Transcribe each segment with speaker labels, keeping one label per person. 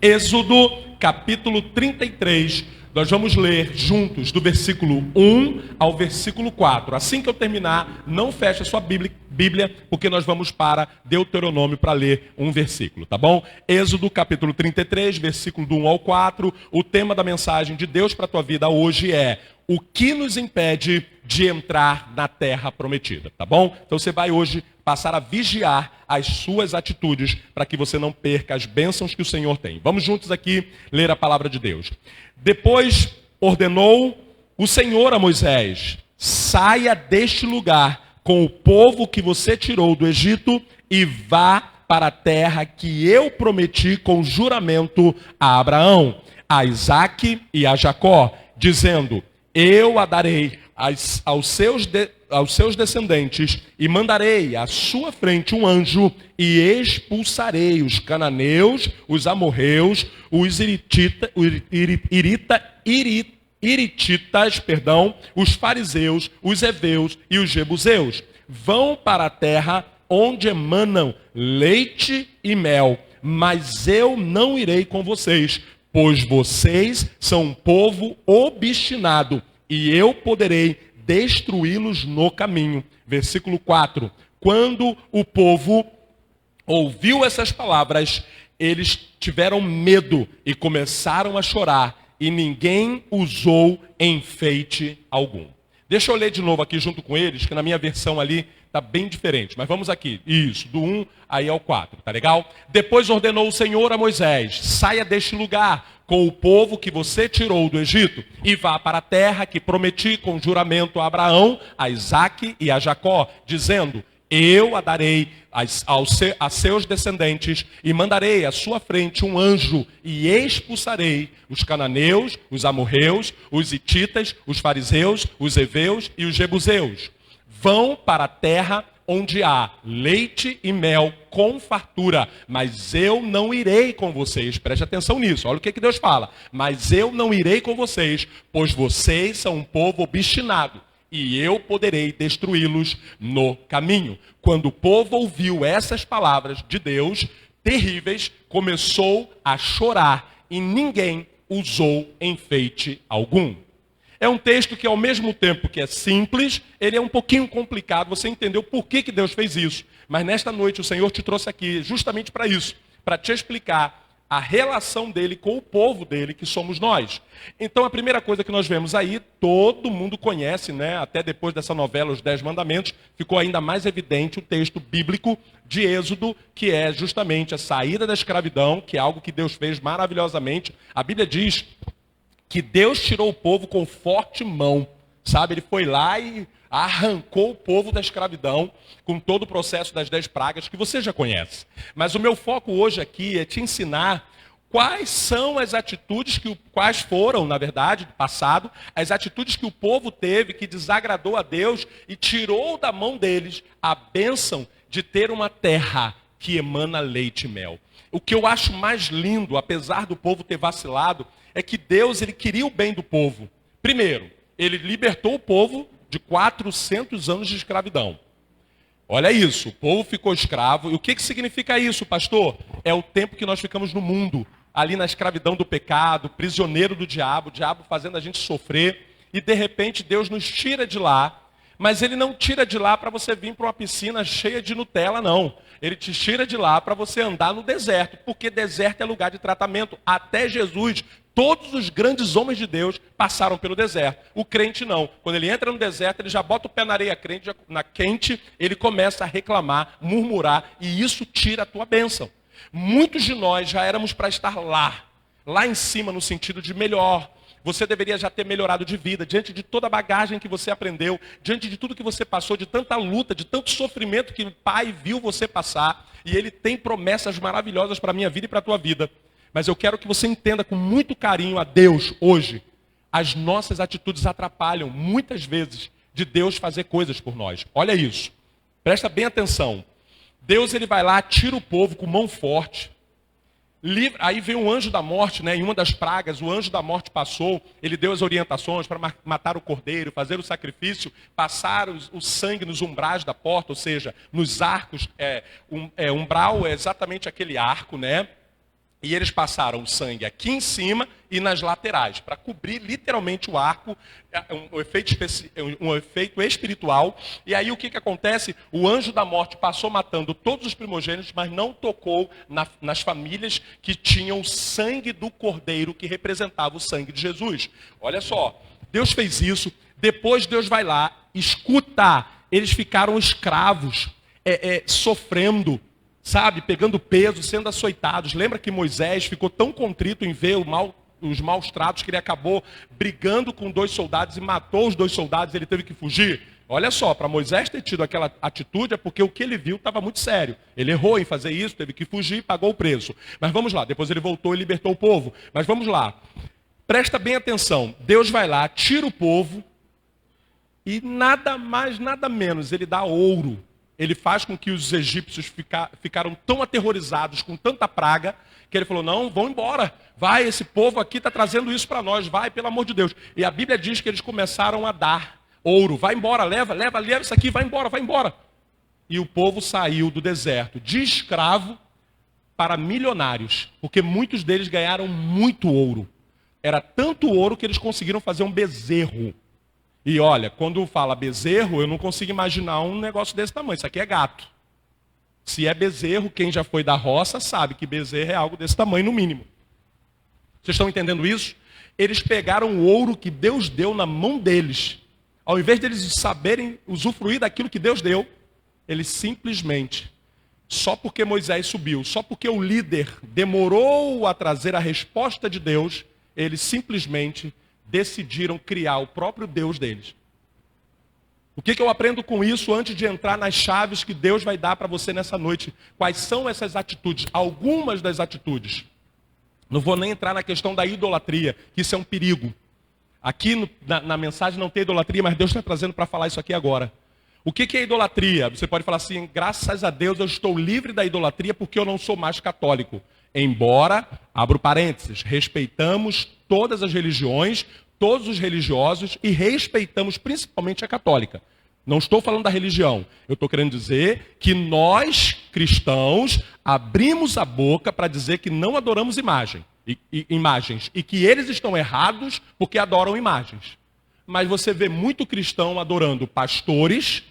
Speaker 1: Êxodo, capítulo 33, nós vamos ler juntos do versículo 1 ao versículo 4. Assim que eu terminar, não feche a sua Bíblia, porque nós vamos para Deuteronômio para ler um versículo, tá bom? Êxodo, capítulo 33, versículo do 1 ao 4. O tema da mensagem de Deus para a tua vida hoje é: o que nos impede de entrar na terra prometida, tá bom? Então você vai hoje passar a vigiar as suas atitudes para que você não perca as bênçãos que o Senhor tem. Vamos juntos aqui ler a palavra de Deus. Depois ordenou o Senhor a Moisés: saia deste lugar com o povo que você tirou do Egito e vá para a terra que eu prometi com juramento a Abraão, a Isaque e a Jacó, dizendo: eu a darei aos seus descendentes, e mandarei à sua frente um anjo, e expulsarei os cananeus, os amorreus, os irititas, os fariseus, os heveus e os jebuseus. Vão para a terra onde emanam leite e mel, mas eu não irei com vocês, pois vocês são um povo obstinado, e eu poderei destruí-los no caminho. Versículo 4. Quando o povo ouviu essas palavras, eles tiveram medo e começaram a chorar, e ninguém usou enfeite algum. Deixa eu ler de novo aqui junto com eles, que na minha versão ali está bem diferente. Mas vamos aqui. Isso, do 1 aí ao 4, tá legal? Depois ordenou o Senhor a Moisés: saia deste lugar com o povo que você tirou do Egito e vá para a terra que prometi com juramento a Abraão, a Isaque e a Jacó, dizendo: eu a darei a seus descendentes, e mandarei à sua frente um anjo, e expulsarei os cananeus, os amorreus, os hititas, os fariseus, os heveus e os jebuseus. Vão para a terra onde há leite e mel com fartura, mas eu não irei com vocês. Preste atenção nisso, olha o que Deus fala: mas eu não irei com vocês, pois vocês são um povo obstinado, e eu poderei destruí-los no caminho. Quando o povo ouviu essas palavras de Deus terríveis, começou a chorar, e ninguém usou enfeite algum. É um texto que, ao mesmo tempo que é simples, ele é um pouquinho complicado. Você entendeu por que Deus fez isso. Mas nesta noite o Senhor te trouxe aqui justamente para isso, para te explicar a relação dele com o povo dele, que somos nós. Então a primeira coisa que nós vemos aí, todo mundo conhece, né? Até depois dessa novela, Os 10 Mandamentos, ficou ainda mais evidente o texto bíblico de Êxodo, que é justamente a saída da escravidão, que é algo que Deus fez maravilhosamente. A Bíblia diz que Deus tirou o povo com forte mão, sabe? Ele foi lá e arrancou o povo da escravidão com todo o processo das 10 pragas que você já conhece. Mas o meu foco hoje aqui é te ensinar quais são as atitudes, quais foram, na verdade, do passado, as atitudes que o povo teve que desagradou a Deus e tirou da mão deles a bênção de ter uma terra que emana leite e mel. O que eu acho mais lindo, apesar do povo ter vacilado, é que Deus, ele queria o bem do povo. Primeiro, ele libertou o povo de 400 anos de escravidão. Olha isso, o povo ficou escravo. E o que significa isso, pastor? É o tempo que nós ficamos no mundo, ali na escravidão do pecado, prisioneiro do diabo, o diabo fazendo a gente sofrer. E de repente Deus nos tira de lá. Mas ele não tira de lá para você vir para uma piscina cheia de Nutella, não. Ele te tira de lá para você andar no deserto, porque deserto é lugar de tratamento. Até Jesus, todos os grandes homens de Deus passaram pelo deserto. O crente não. Quando ele entra no deserto, ele já bota o pé na areia quente, ele começa a reclamar, murmurar, e isso tira a tua bênção. Muitos de nós já éramos para estar lá em cima, no sentido de melhor. Você deveria já ter melhorado de vida, diante de toda a bagagem que você aprendeu, diante de tudo que você passou, de tanta luta, de tanto sofrimento que o Pai viu você passar, e Ele tem promessas maravilhosas para a minha vida e para a tua vida. Mas eu quero que você entenda com muito carinho a Deus hoje. As nossas atitudes atrapalham muitas vezes de Deus fazer coisas por nós. Olha isso, presta bem atenção. Deus, ele vai lá, tira o povo com mão forte. Aí veio um anjo da morte, né? Em uma das pragas, o anjo da morte passou, ele deu as orientações para matar o cordeiro, fazer o sacrifício, passar o sangue nos umbrais da porta, ou seja, nos arcos. Umbral é exatamente aquele arco, né? E eles passaram o sangue aqui em cima e nas laterais, para cobrir literalmente o arco, um efeito espiritual. E aí o que acontece? O anjo da morte passou matando todos os primogênitos, mas não tocou nas famílias que tinham o sangue do cordeiro, que representava o sangue de Jesus. Olha só, Deus fez isso, depois Deus vai lá, escuta, eles ficaram escravos, sofrendo, sabe, pegando peso, sendo açoitados. Lembra que Moisés ficou tão contrito em ver os maus tratos que ele acabou brigando com 2 soldados e matou os 2 soldados, ele teve que fugir? Olha só, para Moisés ter tido aquela atitude é porque o que ele viu estava muito sério. Ele errou em fazer isso, teve que fugir e pagou o preço. Mas vamos lá, depois ele voltou e libertou o povo. Mas vamos lá, presta bem atenção, Deus vai lá, tira o povo e nada mais, nada menos, ele dá ouro. Ele faz com que os egípcios ficaram tão aterrorizados com tanta praga, que ele falou, não, vão embora. Vai, esse povo aqui está trazendo isso para nós. Vai, pelo amor de Deus. E a Bíblia diz que eles começaram a dar ouro. Vai embora, leva isso aqui, vai embora, vai embora. E o povo saiu do deserto de escravo para milionários. Porque muitos deles ganharam muito ouro. Era tanto ouro que eles conseguiram fazer um bezerro. E olha, quando fala bezerro, eu não consigo imaginar um negócio desse tamanho. Isso aqui é gato. Se é bezerro, quem já foi da roça sabe que bezerro é algo desse tamanho, no mínimo. Vocês estão entendendo isso? Eles pegaram o ouro que Deus deu na mão deles. Ao invés deles saberem usufruir daquilo que Deus deu, eles simplesmente, só porque Moisés subiu, só porque o líder demorou a trazer a resposta de Deus, eles simplesmente decidiram criar o próprio Deus deles. O que eu aprendo com isso antes de entrar nas chaves que Deus vai dar para você nessa noite? Quais são essas atitudes? Algumas das atitudes. Não vou nem entrar na questão da idolatria, que isso é um perigo. Aqui na mensagem não tem idolatria, mas Deus está trazendo para falar isso aqui agora. O que é idolatria? Você pode falar assim, graças a Deus eu estou livre da idolatria porque eu não sou mais católico. Embora, abro parênteses, respeitamos todas as religiões, todos os religiosos e respeitamos principalmente a católica. Não estou falando da religião. Eu estou querendo dizer que nós, cristãos, abrimos a boca para dizer que não adoramos imagens e que eles estão errados porque adoram imagens. Mas você vê muito cristão adorando pastores,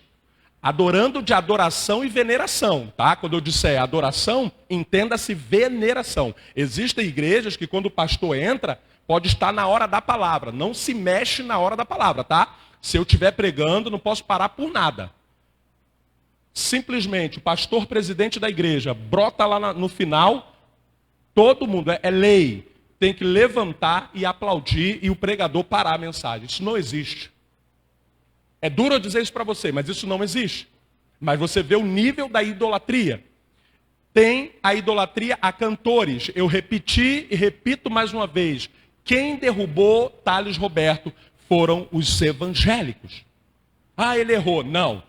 Speaker 1: adorando de adoração e veneração, tá? Quando eu disser adoração, entenda-se veneração. Existem igrejas que quando o pastor entra, pode estar na hora da palavra. Não se mexe na hora da palavra, tá? Se eu estiver pregando, não posso parar por nada. Simplesmente, o pastor presidente da igreja brota lá no final, todo mundo, é lei, tem que levantar e aplaudir e o pregador parar a mensagem. Isso não existe. É duro eu dizer isso para você, mas isso não existe. Mas você vê o nível da idolatria. Tem a idolatria a cantores. Eu repeti e repito mais uma vez. Quem derrubou Thales Roberto foram os evangélicos. Ah, ele errou. Não.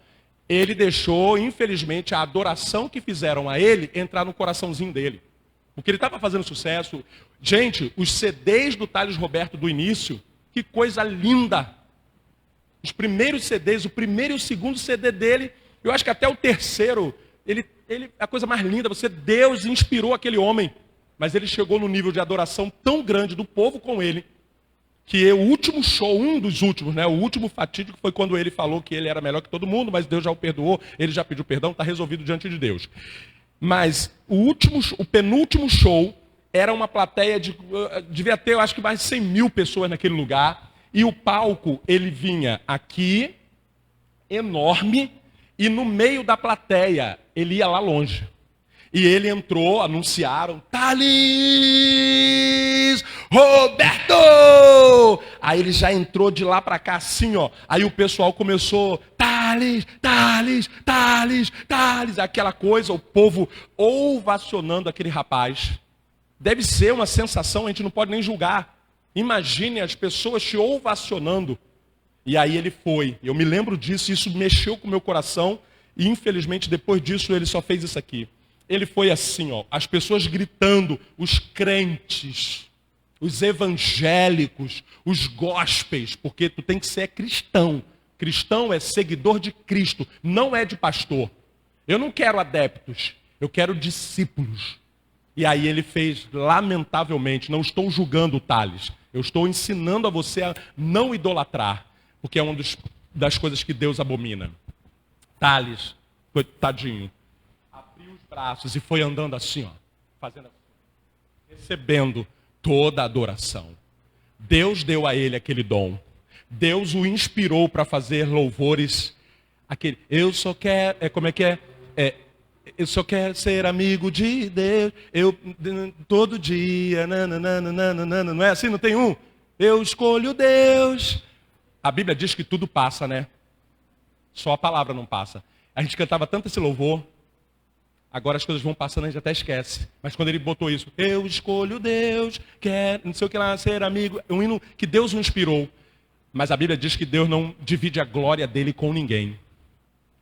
Speaker 1: Ele deixou, infelizmente, a adoração que fizeram a ele entrar no coraçãozinho dele. Porque ele estava fazendo sucesso. Gente, os CDs do Thales Roberto do início, que coisa linda. Os primeiros CDs, o primeiro e o segundo CD dele, eu acho que até o terceiro, a coisa mais linda, Deus inspirou aquele homem. Mas ele chegou no nível de adoração tão grande do povo com ele, que o último show, um dos últimos, né, o último fatídico foi quando ele falou que ele era melhor que todo mundo, mas Deus já o perdoou, ele já pediu perdão, está resolvido diante de Deus. Mas o penúltimo show era uma plateia devia ter, eu acho que mais de 100 mil pessoas naquele lugar, e o palco, ele vinha aqui, enorme, e no meio da plateia, ele ia lá longe. E ele entrou, anunciaram, Thales Roberto! Aí ele já entrou de lá para cá assim, ó. Aí o pessoal começou, Thales, Thales, Thales, Thales, aquela coisa, o povo ovacionando aquele rapaz. Deve ser uma sensação, a gente não pode nem julgar. Imagine as pessoas te ovacionando. E aí ele foi. Eu me lembro disso, isso mexeu com o meu coração. E infelizmente depois disso ele só fez isso aqui. Ele foi assim, ó, as pessoas gritando, os crentes, os evangélicos, os gospels, porque tu tem que ser cristão. Cristão é seguidor de Cristo, não é de pastor. Eu não quero adeptos, eu quero discípulos. E aí ele fez, lamentavelmente, não estou julgando o Tales, eu estou ensinando a você a não idolatrar, porque é uma das coisas que Deus abomina. Tales, coitadinho, abriu os braços e foi andando assim, ó, fazendo assim, recebendo toda a adoração. Deus deu a ele aquele dom. Deus o inspirou para fazer louvores. Eu só quero, como é que é? Eu só quero ser amigo de Deus. Todo dia, não é assim? Não tem um? Eu escolho Deus. A Bíblia diz que tudo passa, né? Só a palavra não passa. A gente cantava tanto esse louvor. Agora as coisas vão passando, a gente até esquece. Mas quando ele botou isso, eu escolho Deus, quer não sei o que lá, ser amigo. Um hino que Deus o inspirou. Mas a Bíblia diz que Deus não divide a glória dele com ninguém.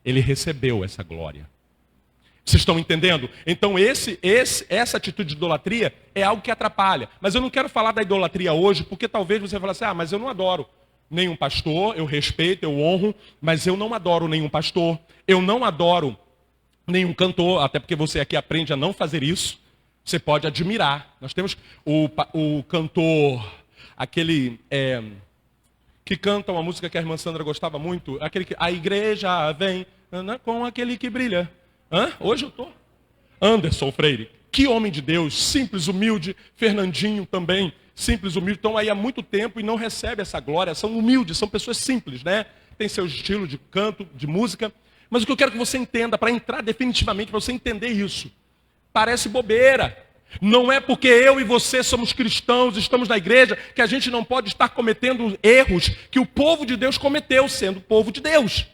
Speaker 1: Ele recebeu essa glória. Vocês estão entendendo? Então essa atitude de idolatria é algo que atrapalha. Mas eu não quero falar da idolatria hoje, porque talvez você fale assim, mas eu não adoro nenhum pastor, eu respeito, eu honro, mas eu não adoro nenhum pastor, eu não adoro nenhum cantor, até porque você aqui aprende a não fazer isso. Você pode admirar. Nós temos o cantor, aquele que canta uma música que a irmã Sandra gostava muito, aquele que a igreja vem com aquele que brilha. Hoje eu estou. Anderson Freire, que homem de Deus, simples, humilde. Fernandinho também, simples, humilde. Estão aí há muito tempo e não recebem essa glória. São humildes, são pessoas simples, né? Tem seu estilo de canto, de música. Mas o que eu quero que você entenda, para entrar definitivamente, para você entender isso, parece bobeira. Não é porque eu e você somos cristãos, estamos na igreja, que a gente não pode estar cometendo erros que o povo de Deus cometeu, sendo povo de Deus.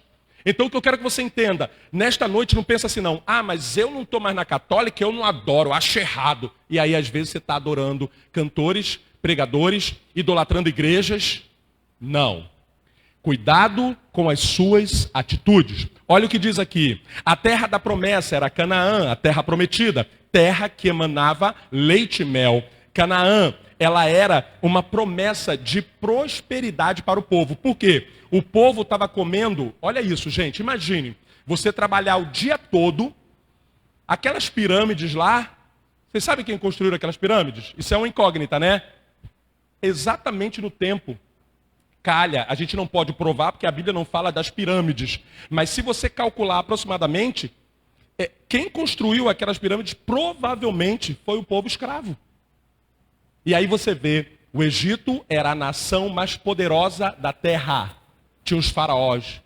Speaker 1: Então o que eu quero que você entenda, nesta noite não pensa assim não, mas eu não estou mais na católica, eu não adoro, eu acho errado. E aí às vezes você está adorando cantores, pregadores, idolatrando igrejas. Não. Cuidado com as suas atitudes. Olha o que diz aqui. A terra da promessa era Canaã, a terra prometida. Terra que emanava leite e mel. Canaã, ela era uma promessa de prosperidade para o povo. Por quê? O povo estava comendo, olha isso, gente, imagine, você trabalhar o dia todo, aquelas pirâmides lá, vocês sabem quem construiu aquelas pirâmides? Isso é uma incógnita, né? Exatamente no tempo. Calha, a gente não pode provar porque a Bíblia não fala das pirâmides. Mas se você calcular aproximadamente, quem construiu aquelas pirâmides provavelmente foi o povo escravo. E aí você vê, o Egito era a nação mais poderosa da terra. Tinha os faraós.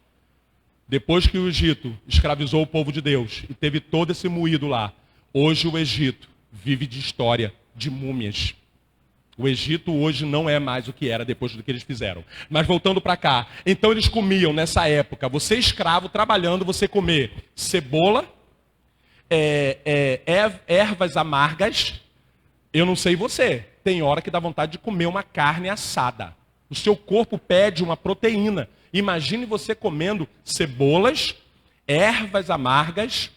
Speaker 1: Depois que o Egito escravizou o povo de Deus e teve todo esse moído lá, hoje o Egito vive de história, de múmias. O Egito hoje não é mais o que era depois do que eles fizeram. Mas voltando para cá, então eles comiam nessa época, você escravo trabalhando, você comer cebola, ervas amargas. Eu não sei você, tem hora que dá vontade de comer uma carne assada. O seu corpo pede uma proteína. Imagine você comendo cebolas, ervas amargas.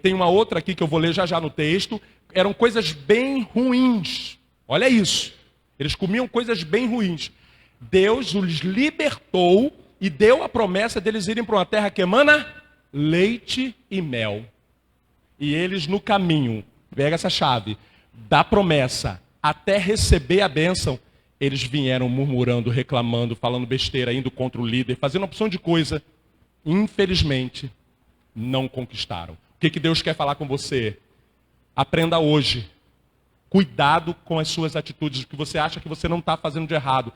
Speaker 1: Tem uma outra aqui que eu vou ler já no texto. Eram coisas bem ruins. Olha isso. Eles comiam coisas bem ruins. Deus os libertou e deu a promessa deles irem para uma terra que emana leite e mel. E eles no caminho, pega essa chave, da promessa até receber a bênção, eles vieram murmurando, reclamando, falando besteira, indo contra o líder, fazendo uma opção de coisa. Infelizmente, não conquistaram. O que Deus quer falar com você? Aprenda hoje. Cuidado com as suas atitudes, o que você acha que você não está fazendo de errado.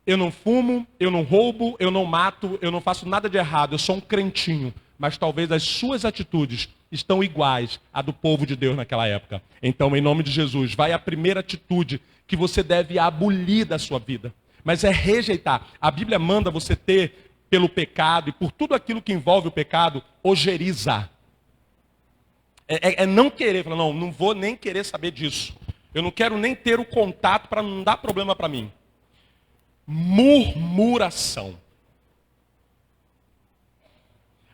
Speaker 1: Eu não fumo, eu não roubo, eu não mato, eu não faço nada de errado, eu sou um crentinho. Mas talvez as suas atitudes estão iguais à do povo de Deus naquela época. Então, em nome de Jesus, vai a primeira atitude que você deve abolir da sua vida. Mas é rejeitar. A Bíblia manda você ter, pelo pecado e por tudo aquilo que envolve o pecado, ojeriza. Não querer, falar, não vou nem querer saber disso. Eu não quero nem ter o contato para não dar problema para mim. Murmuração.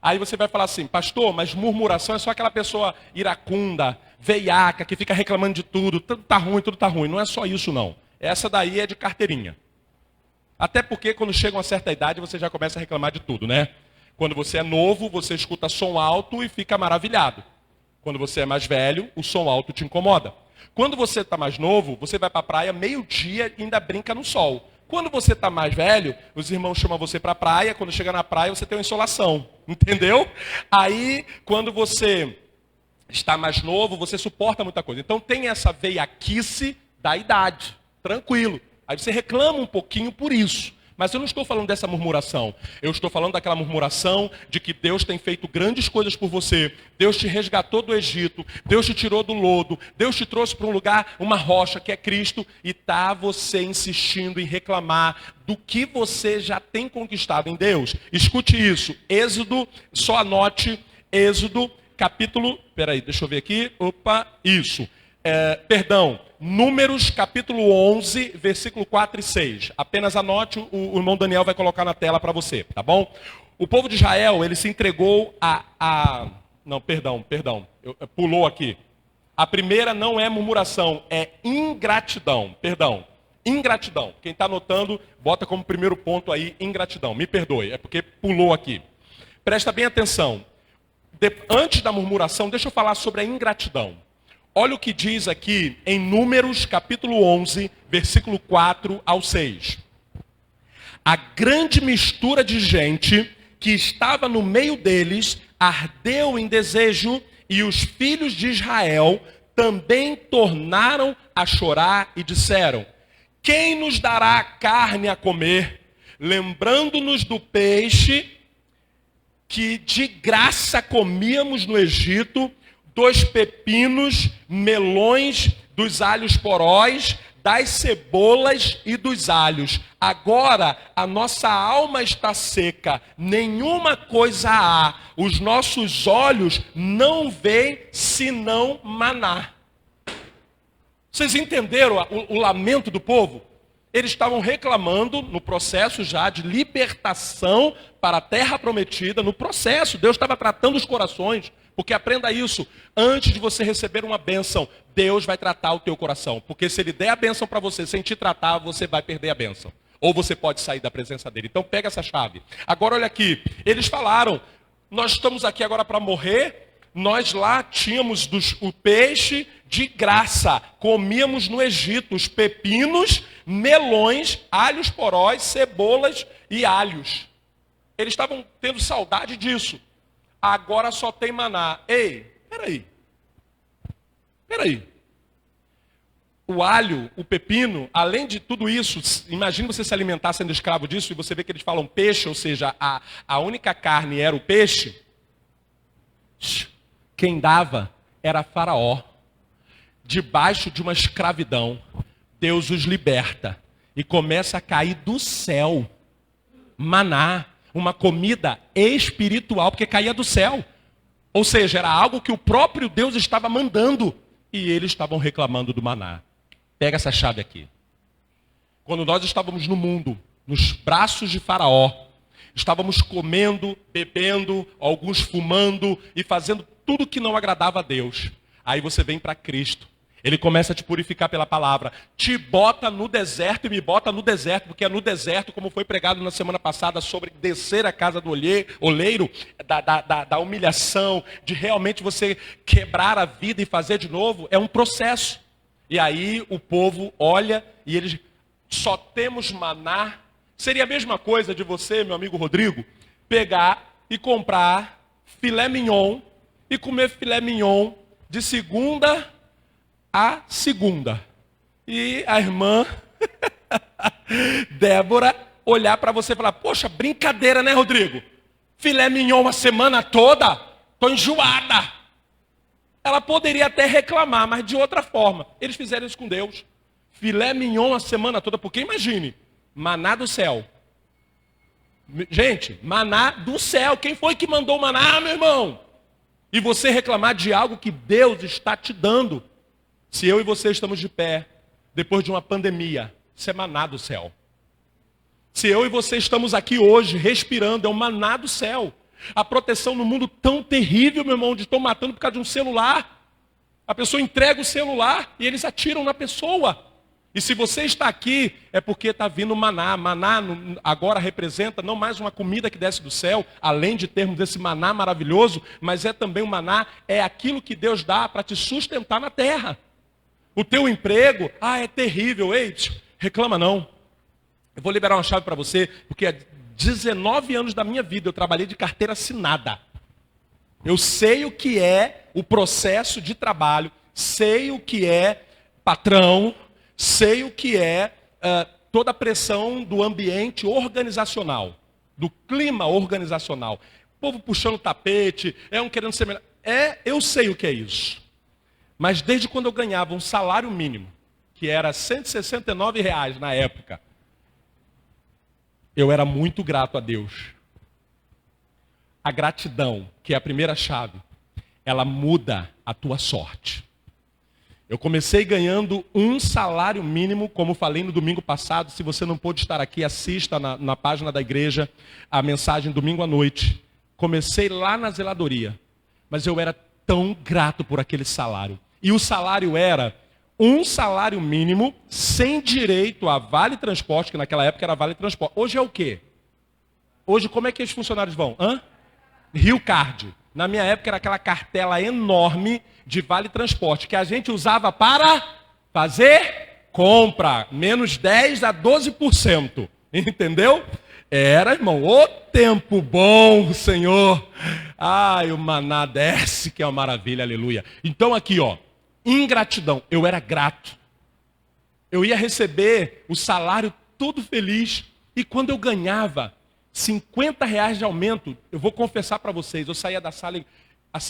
Speaker 1: Aí você vai falar assim, pastor, mas murmuração é só aquela pessoa iracunda, veiaca, que fica reclamando de tudo tá ruim, tudo tá ruim. Não é só isso, não. Essa daí é de carteirinha. Até porque quando chega uma certa idade, você já começa a reclamar de tudo, né? Quando você é novo, você escuta som alto e fica maravilhado. Quando você é mais velho, o som alto te incomoda. Quando você está mais novo, você vai para a praia meio-dia e ainda brinca no sol. Quando você está mais velho, os irmãos chamam você para a praia, quando chega na praia você tem uma insolação, entendeu? Aí, quando você está mais novo, você suporta muita coisa. Então tem essa veiaquice da idade, tranquilo. Aí você reclama um pouquinho por isso. Mas eu não estou falando dessa murmuração. Eu estou falando daquela murmuração de que Deus tem feito grandes coisas por você. Deus te resgatou do Egito. Deus te tirou do lodo. Deus te trouxe para um lugar, uma rocha que é Cristo. E está você insistindo em reclamar do que você já tem conquistado em Deus. Escute isso. Êxodo, só anote. Êxodo, capítulo... Peraí, deixa eu ver aqui. Isso. Números capítulo 11, versículo 4 e 6. Apenas anote, o irmão Daniel vai colocar na tela para você, tá bom? O povo de Israel, ele se entregou Não, perdão. Pulou aqui. A primeira não é murmuração, é ingratidão. Perdão, ingratidão. Quem está anotando, bota como primeiro ponto aí, ingratidão. Me perdoe, é porque pulou aqui. Presta bem atenção. Antes da murmuração, deixa eu falar sobre a ingratidão. Olha o que diz aqui em Números, capítulo 11, versículo 4 ao 6. A grande mistura de gente que estava no meio deles ardeu em desejo, e os filhos de Israel também tornaram a chorar e disseram: quem nos dará carne a comer, lembrando-nos do peixe que de graça comíamos no Egito, dos pepinos, melões, dos alhos poróis, das cebolas e dos alhos. Agora a nossa alma está seca, nenhuma coisa há, os nossos olhos não veem senão maná. Vocês entenderam o lamento do povo? Eles estavam reclamando no processo já de libertação para a terra prometida, no processo, Deus estava tratando os corações. Porque aprenda isso, antes de você receber uma bênção, Deus vai tratar o teu coração. Porque se Ele der a bênção para você sem te tratar, você vai perder a bênção. Ou você pode sair da presença dEle. Então pega essa chave. Agora olha aqui, eles falaram, nós estamos aqui agora para morrer, nós lá tínhamos o peixe de graça, comíamos no Egito os pepinos, melões, alhos poróis, cebolas e alhos. Eles estavam tendo saudade disso. Agora só tem maná. Ei, peraí. O alho, o pepino, além de tudo isso, imagine você se alimentar sendo escravo disso, e você vê que eles falam peixe, ou seja, a única carne era o peixe. Quem dava era Faraó. Debaixo de uma escravidão, Deus os liberta. E começa a cair do céu maná. Uma comida espiritual, porque caía do céu. Ou seja, era algo que o próprio Deus estava mandando. E eles estavam reclamando do maná. Pega essa chave aqui. Quando nós estávamos no mundo, nos braços de Faraó, estávamos comendo, bebendo, alguns fumando e fazendo tudo que não agradava a Deus. Aí você vem para Cristo. Ele começa a te purificar pela palavra. Te bota no deserto e me bota no deserto, porque é no deserto, como foi pregado na semana passada, sobre descer a casa do oleiro, da humilhação, de realmente você quebrar a vida e fazer de novo, é um processo. E aí o povo olha e eles, só temos maná. Seria a mesma coisa de você, meu amigo Rodrigo, pegar e comprar filé mignon e comer filé mignon de segunda a segunda. E a irmã Débora olhar para você e falar: poxa, brincadeira, né, Rodrigo? Filé mignon a semana toda? Tô enjoada. Ela poderia até reclamar, mas de outra forma. Eles fizeram isso com Deus. Filé mignon a semana toda, porque imagine, maná do céu. Gente, maná do céu. Quem foi que mandou maná, meu irmão? E você reclamar de algo que Deus está te dando. Se eu e você estamos de pé, depois de uma pandemia, isso é maná do céu. Se eu e você estamos aqui hoje, respirando, é um maná do céu. A proteção no mundo tão terrível, meu irmão, de estão matando por causa de um celular. A pessoa entrega o celular e eles atiram na pessoa. E se você está aqui, é porque está vindo maná. Maná agora representa não mais uma comida que desce do céu, além de termos esse maná maravilhoso, mas é também o maná, é aquilo que Deus dá para te sustentar na terra. O teu emprego, é terrível, ei, reclama não. Eu vou liberar uma chave para você, porque há 19 anos da minha vida eu trabalhei de carteira assinada. Eu sei o que é o processo de trabalho, sei o que é patrão, sei o que é toda a pressão do ambiente organizacional, do clima organizacional. O povo puxando o tapete, um querendo ser melhor. Eu sei o que é isso. Mas desde quando eu ganhava um salário mínimo, que era R$ 169 na época, eu era muito grato a Deus. A gratidão, que é a primeira chave, ela muda a tua sorte. Eu comecei ganhando um salário mínimo, como falei no domingo passado. Se você não pôde estar aqui, assista na página da igreja a mensagem domingo à noite. Comecei lá na zeladoria, mas eu era tão grato por aquele salário. E o salário era um salário mínimo sem direito a vale transporte, que naquela época era vale transporte. Hoje é o quê? Hoje como é que os funcionários vão? Rio Card. Na minha época era aquela cartela enorme de vale transporte, que a gente usava para fazer compra, menos 10% a 12%. Entendeu? Era, irmão, o tempo bom, Senhor. O maná desce, que é uma maravilha, aleluia. Então aqui, ingratidão. Eu era grato. Eu ia receber o salário todo feliz. E quando eu ganhava R$ 50 de aumento, eu vou confessar para vocês, eu saía da sala e...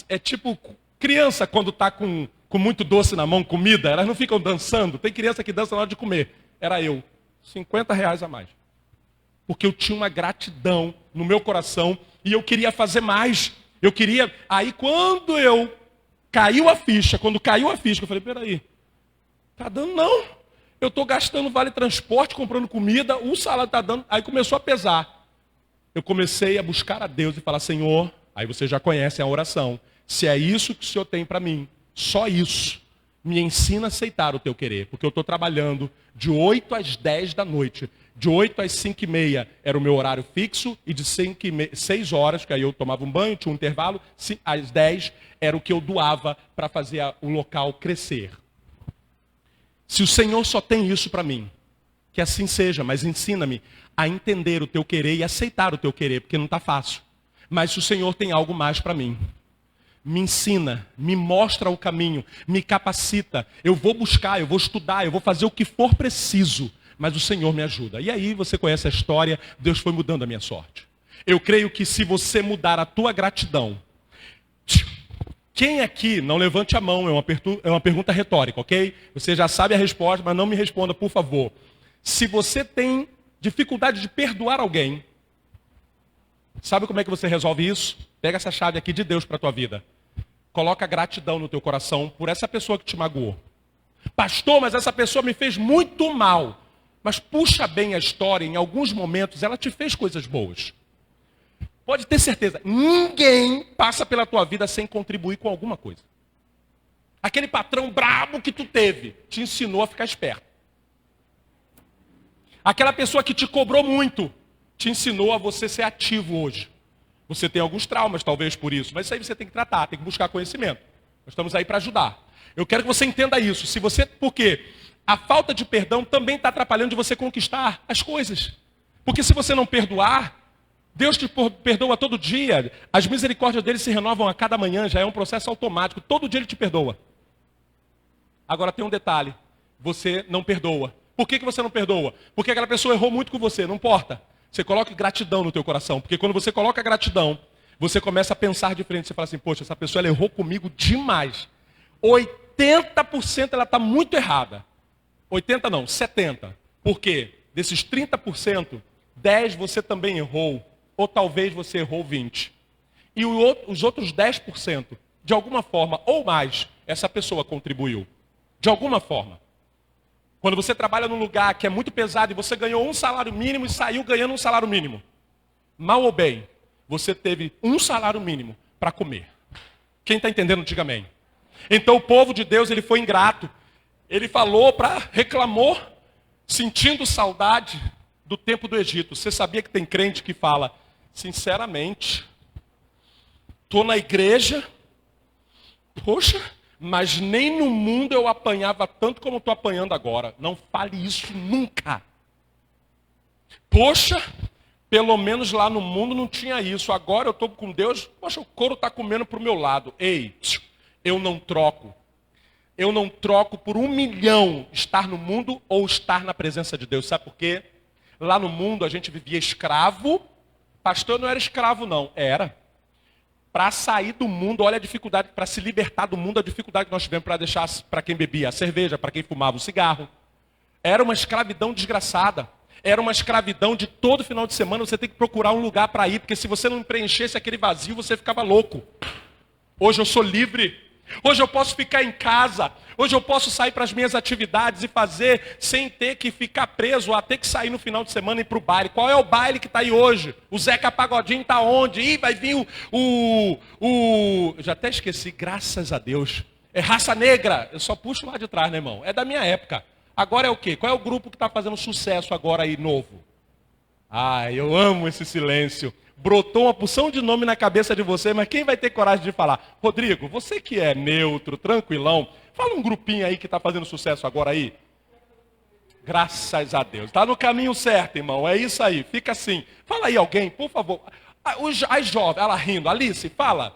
Speaker 1: É tipo criança quando está com muito doce na mão, comida, elas não ficam dançando. Tem criança que dança na hora de comer. Era eu. R$ 50 a mais. Porque eu tinha uma gratidão no meu coração e eu queria fazer mais. Eu queria... Aí quando caiu a ficha, eu falei, peraí, tá dando não. Eu estou gastando vale transporte, comprando comida, o salário está dando... Aí começou a pesar. Eu comecei a buscar a Deus e falar, Senhor, aí você já conhece a oração. Se é isso que o Senhor tem para mim, só isso, me ensina a aceitar o teu querer. Porque eu estou trabalhando de 8 às 10 da noite. De 8 às 5h30 era o meu horário fixo, e de 6 horas, que aí eu tomava um banho, tinha um intervalo, às 10 era o que eu doava para fazer o local crescer. Se o Senhor só tem isso para mim, que assim seja, mas ensina-me a entender o teu querer e aceitar o teu querer, porque não está fácil. Mas se o Senhor tem algo mais para mim, me ensina, me mostra o caminho, me capacita. Eu vou buscar, eu vou estudar, eu vou fazer o que for preciso, mas o Senhor me ajuda. E aí você conhece a história, Deus foi mudando a minha sorte. Eu creio que se você mudar a tua gratidão, quem aqui, não levante a mão, é uma pergunta retórica, ok? Você já sabe a resposta, mas não me responda, por favor. Se você tem dificuldade de perdoar alguém, sabe como é que você resolve isso? Pega essa chave aqui de Deus para a tua vida. Coloca gratidão no teu coração por essa pessoa que te magoou. Pastor, mas essa pessoa me fez muito mal. Mas puxa bem a história, em alguns momentos ela te fez coisas boas. Pode ter certeza, ninguém passa pela tua vida sem contribuir com alguma coisa. Aquele patrão brabo que tu teve, te ensinou a ficar esperto. Aquela pessoa que te cobrou muito, te ensinou a você ser ativo hoje. Você tem alguns traumas, talvez, por isso. Mas isso aí você tem que tratar, tem que buscar conhecimento. Nós estamos aí para ajudar. Eu quero que você entenda isso. Porque a falta de perdão também está atrapalhando de você conquistar as coisas. Porque se você não perdoar, Deus te perdoa todo dia. As misericórdias dele se renovam a cada manhã, já é um processo automático. Todo dia ele te perdoa. Agora tem um detalhe. Você não perdoa. Por que você não perdoa? Porque aquela pessoa errou muito com você, não importa. Você coloca gratidão no teu coração. Porque quando você coloca gratidão, você começa a pensar diferente. Você fala assim, poxa, essa pessoa ela errou comigo demais. 80% ela está muito errada. 80 não, 70%. Por quê? Desses 30%, 10% você também errou. Ou talvez você errou 20%. E os outros 10%, de alguma forma ou mais, essa pessoa contribuiu. De alguma forma. Quando você trabalha num lugar que é muito pesado e você ganhou um salário mínimo e saiu ganhando um salário mínimo. Mal ou bem, você teve um salário mínimo para comer. Quem está entendendo, diga amém. Então o povo de Deus ele foi ingrato. Ele falou, reclamou sentindo saudade do tempo do Egito. Você sabia que tem crente que fala, sinceramente, estou na igreja, poxa, mas nem no mundo eu apanhava tanto como estou apanhando agora. Não fale isso nunca. Poxa, pelo menos lá no mundo não tinha isso. Agora eu estou com Deus, poxa, o couro está comendo para o meu lado. Ei, eu não troco. Eu não troco por 1 milhão estar no mundo ou estar na presença de Deus. Sabe por quê? Lá no mundo a gente vivia escravo. Pastor não era escravo não, era. Para sair do mundo, olha a dificuldade, para se libertar do mundo, a dificuldade que nós tivemos para deixar para quem bebia a cerveja, para quem fumava o cigarro. Era uma escravidão desgraçada. Era uma escravidão de todo final de semana, você tem que procurar um lugar para ir, porque se você não preenchesse aquele vazio, você ficava louco. Hoje eu sou livre. Hoje eu posso ficar em casa. Hoje eu posso sair para as minhas atividades e fazer sem ter que ficar preso, a ter que sair no final de semana e ir para o baile. Qual é o baile que está aí hoje? O Zeca Pagodinho está onde? Ih, vai vir já até esqueci, graças a Deus. É Raça Negra. Eu só puxo lá de trás, né, irmão? É da minha época. Agora é o quê? Qual é o grupo que está fazendo sucesso agora aí, novo? Ah, eu amo esse silêncio. Brotou uma porção de nome na cabeça de você, mas quem vai ter coragem de falar? Rodrigo, você que é neutro, tranquilão, fala um grupinho aí que está fazendo sucesso agora aí. Graças a Deus. Está no caminho certo, irmão. É isso aí. Fica assim. Fala aí alguém, por favor. As jovens, ela rindo. Alice, fala.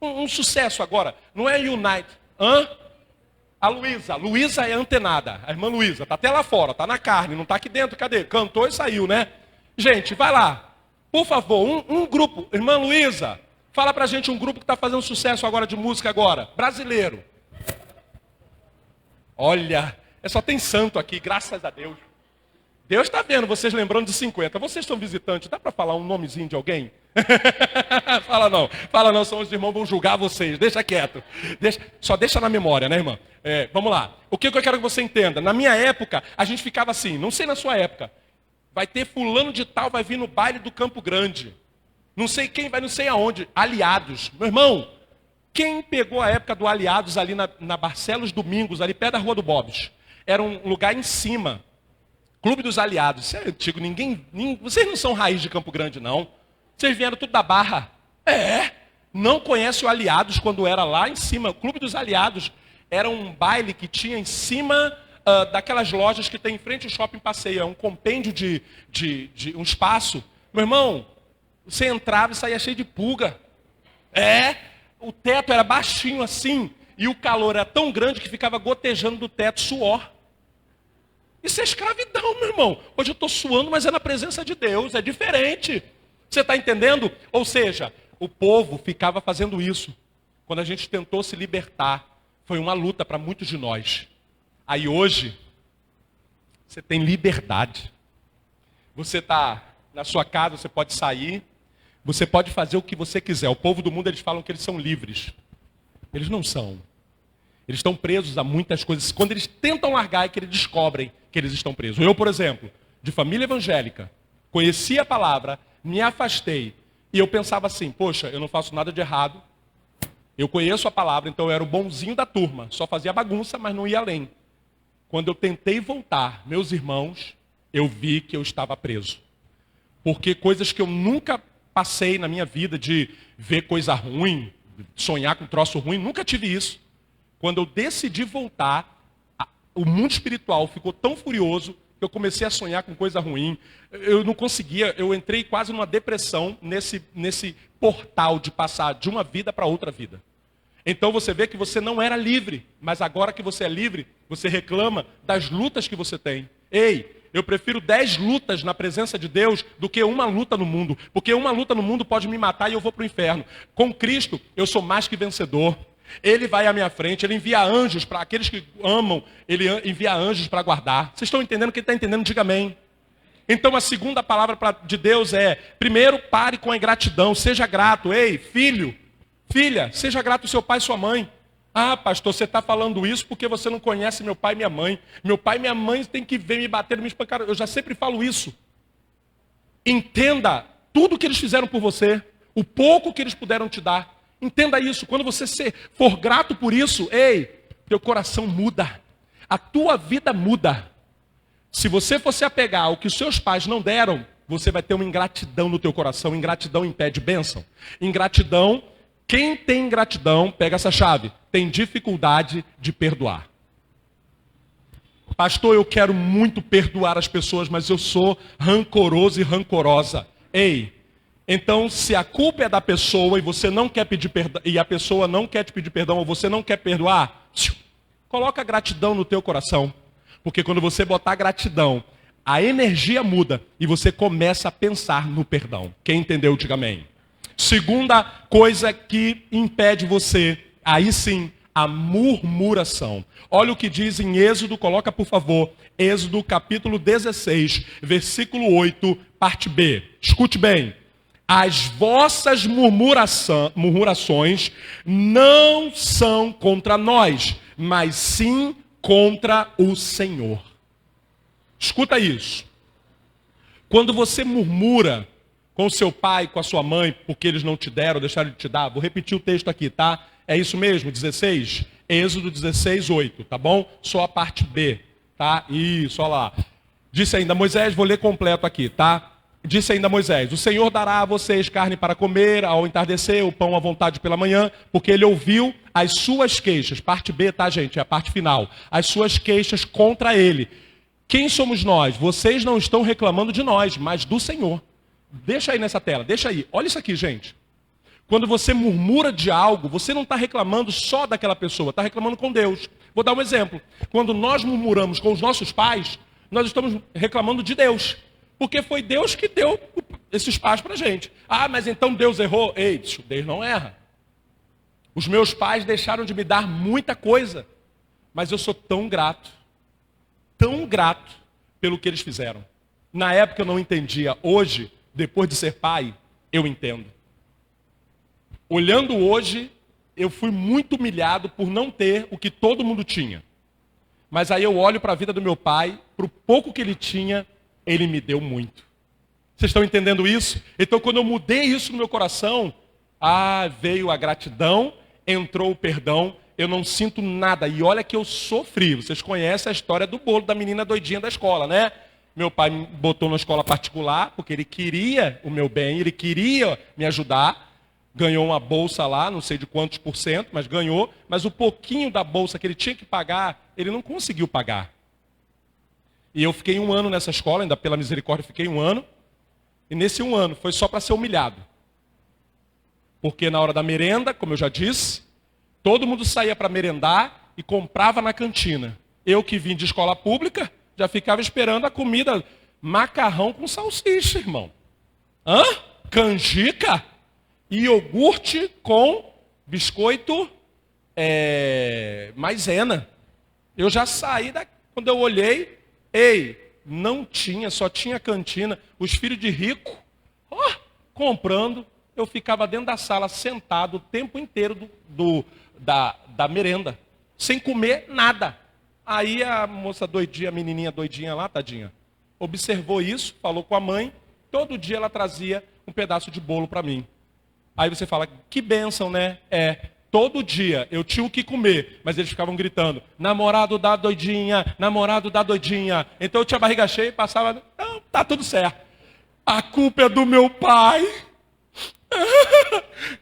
Speaker 1: Um sucesso agora. Não é Unite. Hã? A Luísa. Luísa é antenada. A irmã Luísa. Está até lá fora. Está na carne. Não está aqui dentro. Cadê? Cantou e saiu, né? Gente, vai lá. Por favor, um grupo. Irmã Luísa, fala pra gente um grupo que está fazendo sucesso agora de música agora. Brasileiro. Olha, só tem santo aqui, graças a Deus. Deus está vendo, vocês lembrando de 50. Vocês são visitantes, dá para falar um nomezinho de alguém? Fala não, são os irmãos, vão julgar vocês, deixa quieto. Só deixa na memória, né, irmã? Vamos lá. O que eu quero que você entenda? Na minha época, a gente ficava assim, não sei na sua época. Vai ter fulano de tal, vai vir no baile do Campo Grande. Não sei quem vai, não sei aonde. Aliados. Meu irmão, quem pegou a época do Aliados ali na Barcelos Domingos, ali perto da Rua do Bob's? Era um lugar em cima. Clube dos Aliados. Isso é antigo, vocês não são raiz de Campo Grande, não. Vocês vieram tudo da Barra. Não conhece o Aliados quando era lá em cima. O Clube dos Aliados era um baile que tinha em cima daquelas lojas que tem em frente ao Shopping Passeio. É um compêndio de um espaço. Meu irmão, você entrava e saía cheio de pulga. O teto era baixinho assim. E o calor era tão grande que ficava gotejando do teto suor. Isso é escravidão, meu irmão. Hoje eu estou suando, mas é na presença de Deus. É diferente. Você está entendendo? Ou seja, o povo ficava fazendo isso. Quando a gente tentou se libertar, foi uma luta para muitos de nós. Aí hoje, você tem liberdade. Você está na sua casa, você pode sair. Você pode fazer o que você quiser. O povo do mundo, eles falam que eles são livres. Eles não são. Eles estão presos a muitas coisas. Quando eles tentam largar, é que eles descobrem que eles estão presos. Eu, por exemplo, de família evangélica, conheci a palavra, me afastei. E eu pensava assim, poxa, eu não faço nada de errado. Eu conheço a palavra, então eu era o bonzinho da turma. Só fazia bagunça, mas não ia além. Quando eu tentei voltar, meus irmãos, eu vi que eu estava preso. Porque coisas que eu nunca passei na minha vida, de ver coisa ruim, sonhar com troço ruim, nunca tive isso. Quando eu decidi voltar, o mundo espiritual ficou tão furioso que eu comecei a sonhar com coisa ruim. Eu não conseguia, eu entrei quase numa depressão nesse portal de passar de uma vida para outra vida. Então você vê que você não era livre, mas agora que você é livre, você reclama das lutas que você tem. Ei, eu prefiro 10 lutas na presença de Deus do que uma luta no mundo. Porque uma luta no mundo pode me matar e eu vou para o inferno. Com Cristo, eu sou mais que vencedor. Ele vai à minha frente, ele envia anjos para aqueles que amam, ele envia anjos para guardar. Vocês estão entendendo? Quem está entendendo, diga amém. Então a segunda palavra de Deus é, primeiro, pare com a ingratidão, seja grato. Ei, filho, filha, seja grato ao seu pai e sua mãe. Ah, pastor, você está falando isso porque você não conhece meu pai e minha mãe. Meu pai e minha mãe têm que ver me bater, me espancar. Eu já sempre falo isso. Entenda tudo que eles fizeram por você, o pouco que eles puderam te dar. Entenda isso. Quando você for grato por isso, ei, teu coração muda. A tua vida muda. Se você for se apegar ao que os seus pais não deram, você vai ter uma ingratidão no teu coração. Ingratidão impede bênção. Ingratidão, quem tem ingratidão, pega essa chave, tem dificuldade de perdoar. Pastor, eu quero muito perdoar as pessoas, mas eu sou rancoroso e rancorosa. Ei, então se a culpa é da pessoa e você não quer pedir perdão, e a pessoa não quer te pedir perdão, ou você não quer perdoar, coloca gratidão no teu coração. Porque quando você botar gratidão, a energia muda e você começa a pensar no perdão. Quem entendeu, diga amém. Segunda coisa que impede você, aí sim, a murmuração. Olha o que diz em Êxodo, coloca por favor, Êxodo capítulo 16, versículo 8, parte B. Escute bem. As vossas murmurações não são contra nós, mas sim contra o Senhor. Escuta isso. Quando você murmura com o seu pai, com a sua mãe, porque eles não te deram, deixaram de te dar, vou repetir o texto aqui, tá? É isso mesmo, 16? Êxodo 16, 8, tá bom? Só a parte B, tá? Isso, olha lá. Disse ainda Moisés, vou ler completo aqui, tá? Disse ainda Moisés, o Senhor dará a vocês carne para comer ao entardecer, o pão à vontade pela manhã, porque ele ouviu as suas queixas. Parte B, tá, gente? É a parte final. As suas queixas contra ele. Quem somos nós? Vocês não estão reclamando de nós, mas do Senhor. Deixa aí nessa tela, deixa aí. Olha isso aqui, gente. Quando você murmura de algo, você não está reclamando só daquela pessoa, está reclamando com Deus. Vou dar um exemplo. Quando nós murmuramos com os nossos pais, nós estamos reclamando de Deus. Porque foi Deus que deu esses pais para a gente. Ah, mas então Deus errou? Ei, Deus não erra. Os meus pais deixaram de me dar muita coisa, mas eu sou tão grato pelo que eles fizeram. Na época eu não entendia, hoje, depois de ser pai, eu entendo. Olhando hoje, eu fui muito humilhado por não ter o que todo mundo tinha. Mas aí eu olho para a vida do meu pai, para o pouco que ele tinha, ele me deu muito. Vocês estão entendendo isso? Então quando eu mudei isso no meu coração, veio a gratidão, entrou o perdão, eu não sinto nada. E olha que eu sofri. Vocês conhecem a história do bolo da menina doidinha da escola, né? Meu pai me botou na escola particular, porque ele queria o meu bem, ele queria me ajudar. Ganhou uma bolsa lá, não sei de quantos por cento, mas ganhou. Mas o pouquinho da bolsa que ele tinha que pagar, ele não conseguiu pagar. E eu fiquei 1 ano nessa escola, ainda pela misericórdia fiquei 1 ano. E nesse 1 ano foi só para ser humilhado. Porque na hora da merenda, como eu já disse, todo mundo saía para merendar e comprava na cantina. Eu que vim de escola pública, já ficava esperando a comida, macarrão com salsicha, irmão. Canjica e iogurte com biscoito maisena. Eu já saí quando eu olhei, não tinha, só tinha cantina. Os filhos de rico, comprando. Eu ficava dentro da sala, sentado o tempo inteiro da merenda, sem comer nada. Aí a moça doidinha, a menininha doidinha lá, tadinha, observou isso, falou com a mãe. Todo dia ela trazia um pedaço de bolo para mim. Aí você fala, que bênção, né? Todo dia eu tinha o que comer, mas eles ficavam gritando, namorado da doidinha, namorado da doidinha. Então eu tinha barriga cheia e passava, não, tá tudo certo. A culpa é do meu pai.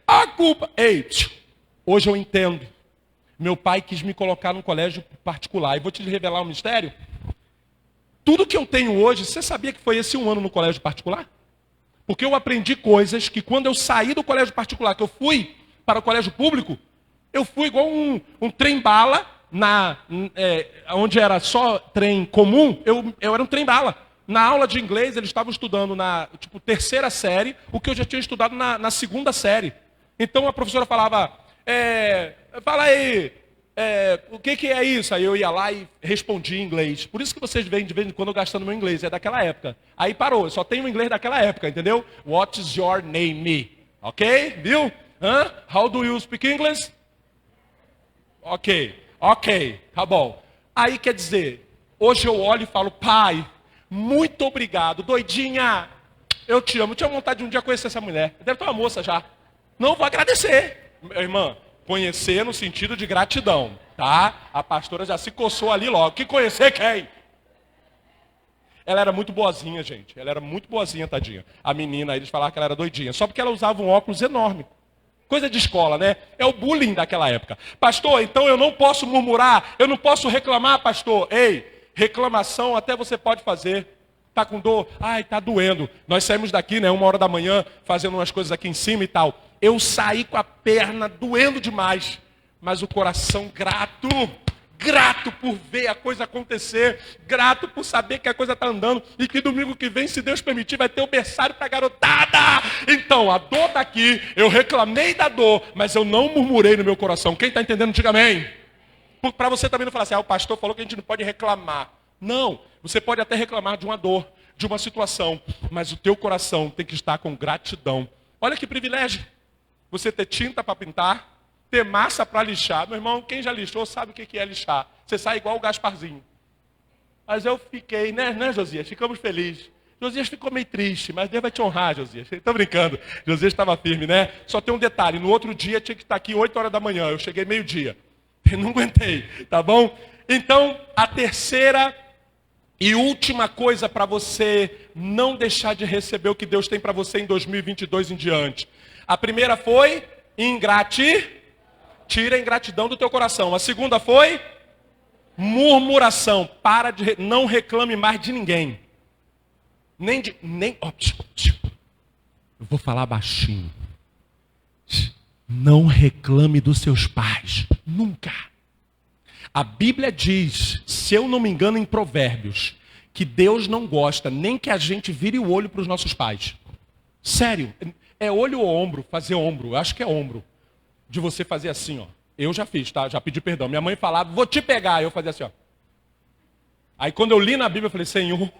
Speaker 1: A culpa... Hoje eu entendo. Meu pai quis me colocar num colégio particular. E vou te revelar um mistério. Tudo que eu tenho hoje, você sabia que foi esse 1 ano no colégio particular? Porque eu aprendi coisas que quando eu saí do colégio particular, que eu fui para o colégio público, eu fui igual um trem-bala, onde era só trem comum, eu era um trem-bala. Na aula de inglês, eles estavam estudando na 3ª série, o que eu já tinha estudado na 2ª série. Então a professora falava, fala aí, o que é isso? Aí eu ia lá e respondia em inglês. Por isso que vocês veem de vez em quando eu gastando meu inglês, é daquela época. Aí parou, eu só tenho o inglês daquela época, entendeu? What is your name? Ok? Viu? How do you speak English? Ok, tá bom. Aí quer dizer, hoje eu olho e falo, pai, muito obrigado, doidinha, eu te amo. Eu tinha vontade de um dia conhecer essa mulher. Deve ter uma moça já. Não vou agradecer. Irmã, conhecer no sentido de gratidão, tá? A pastora já se coçou ali logo. Que conhecer quem? Ela era muito boazinha, gente. Ela era muito boazinha, tadinha. A menina, eles falavam que ela era doidinha. Só porque ela usava um óculos enorme. Coisa de escola, né? É o bullying daquela época. Pastor, então eu não posso murmurar, eu não posso reclamar, pastor. Ei, reclamação até você pode fazer. Tá com dor? Ai, tá doendo. Nós saímos daqui, né, 1h da manhã, fazendo umas coisas aqui em cima e tal. Eu saí com a perna doendo demais, mas o coração grato. Grato por ver a coisa acontecer, grato por saber que a coisa está andando e que domingo que vem, se Deus permitir, vai ter o berçário para a garotada. Então, a dor está aqui, eu reclamei da dor, mas eu não murmurei no meu coração. Quem está entendendo, diga amém. Para você também não falar assim, o pastor falou que a gente não pode reclamar. Não, você pode até reclamar de uma dor, de uma situação, mas o teu coração tem que estar com gratidão. Olha que privilégio, você ter tinta para pintar, ter massa para lixar. Meu irmão, quem já lixou sabe o que é lixar. Você sai igual o Gasparzinho. Mas eu fiquei, né, Josias? Ficamos felizes. Josias ficou meio triste, mas Deus vai te honrar, Josias. Estou brincando. Josias estava firme, né? Só tem um detalhe. No outro dia tinha que estar aqui 8h da manhã. Eu cheguei meio-dia. Eu não aguentei, tá bom? Então, a terceira e última coisa para você não deixar de receber o que Deus tem para você em 2022 em diante. A primeira foi tira a ingratidão do teu coração. A segunda foi murmuração. Não reclame mais de ninguém. Eu vou falar baixinho. Não reclame dos seus pais. Nunca. A Bíblia diz, se eu não me engano em Provérbios, que Deus não gosta nem que a gente vire o olho para os nossos pais. Sério. É olho ou ombro? Fazer ombro. Eu acho que é ombro. De você fazer assim, ó. Eu já fiz, tá? Já pedi perdão. Minha mãe falava, vou te pegar. Eu fazia assim, ó. Aí quando eu li na Bíblia, eu falei, Senhor,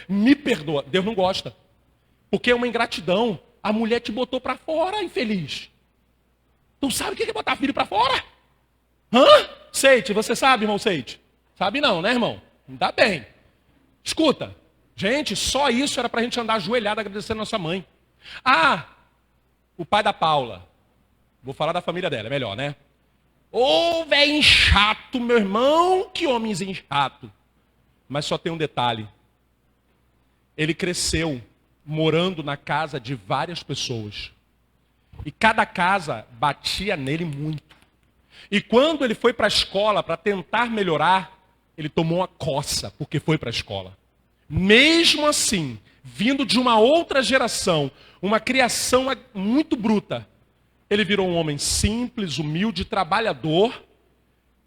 Speaker 1: me perdoa. Deus não gosta. Porque é uma ingratidão. A mulher te botou para fora, infeliz. Tu sabe o que é botar filho para fora? Hã? Seite, você sabe, irmão Seite? Sabe não, né, irmão? Ainda bem. Escuta. Gente, só isso era para a gente andar ajoelhado agradecendo a nossa mãe. O pai da Paula. Vou falar da família dela, é melhor, né? Ô, velho chato, meu irmão, que homenzinho chato. Mas só tem um detalhe. Ele cresceu morando na casa de várias pessoas. E cada casa batia nele muito. E quando ele foi para a escola para tentar melhorar, ele tomou uma coça porque foi para a escola. Mesmo assim, vindo de uma outra geração, uma criação muito bruta, ele virou um homem simples, humilde, trabalhador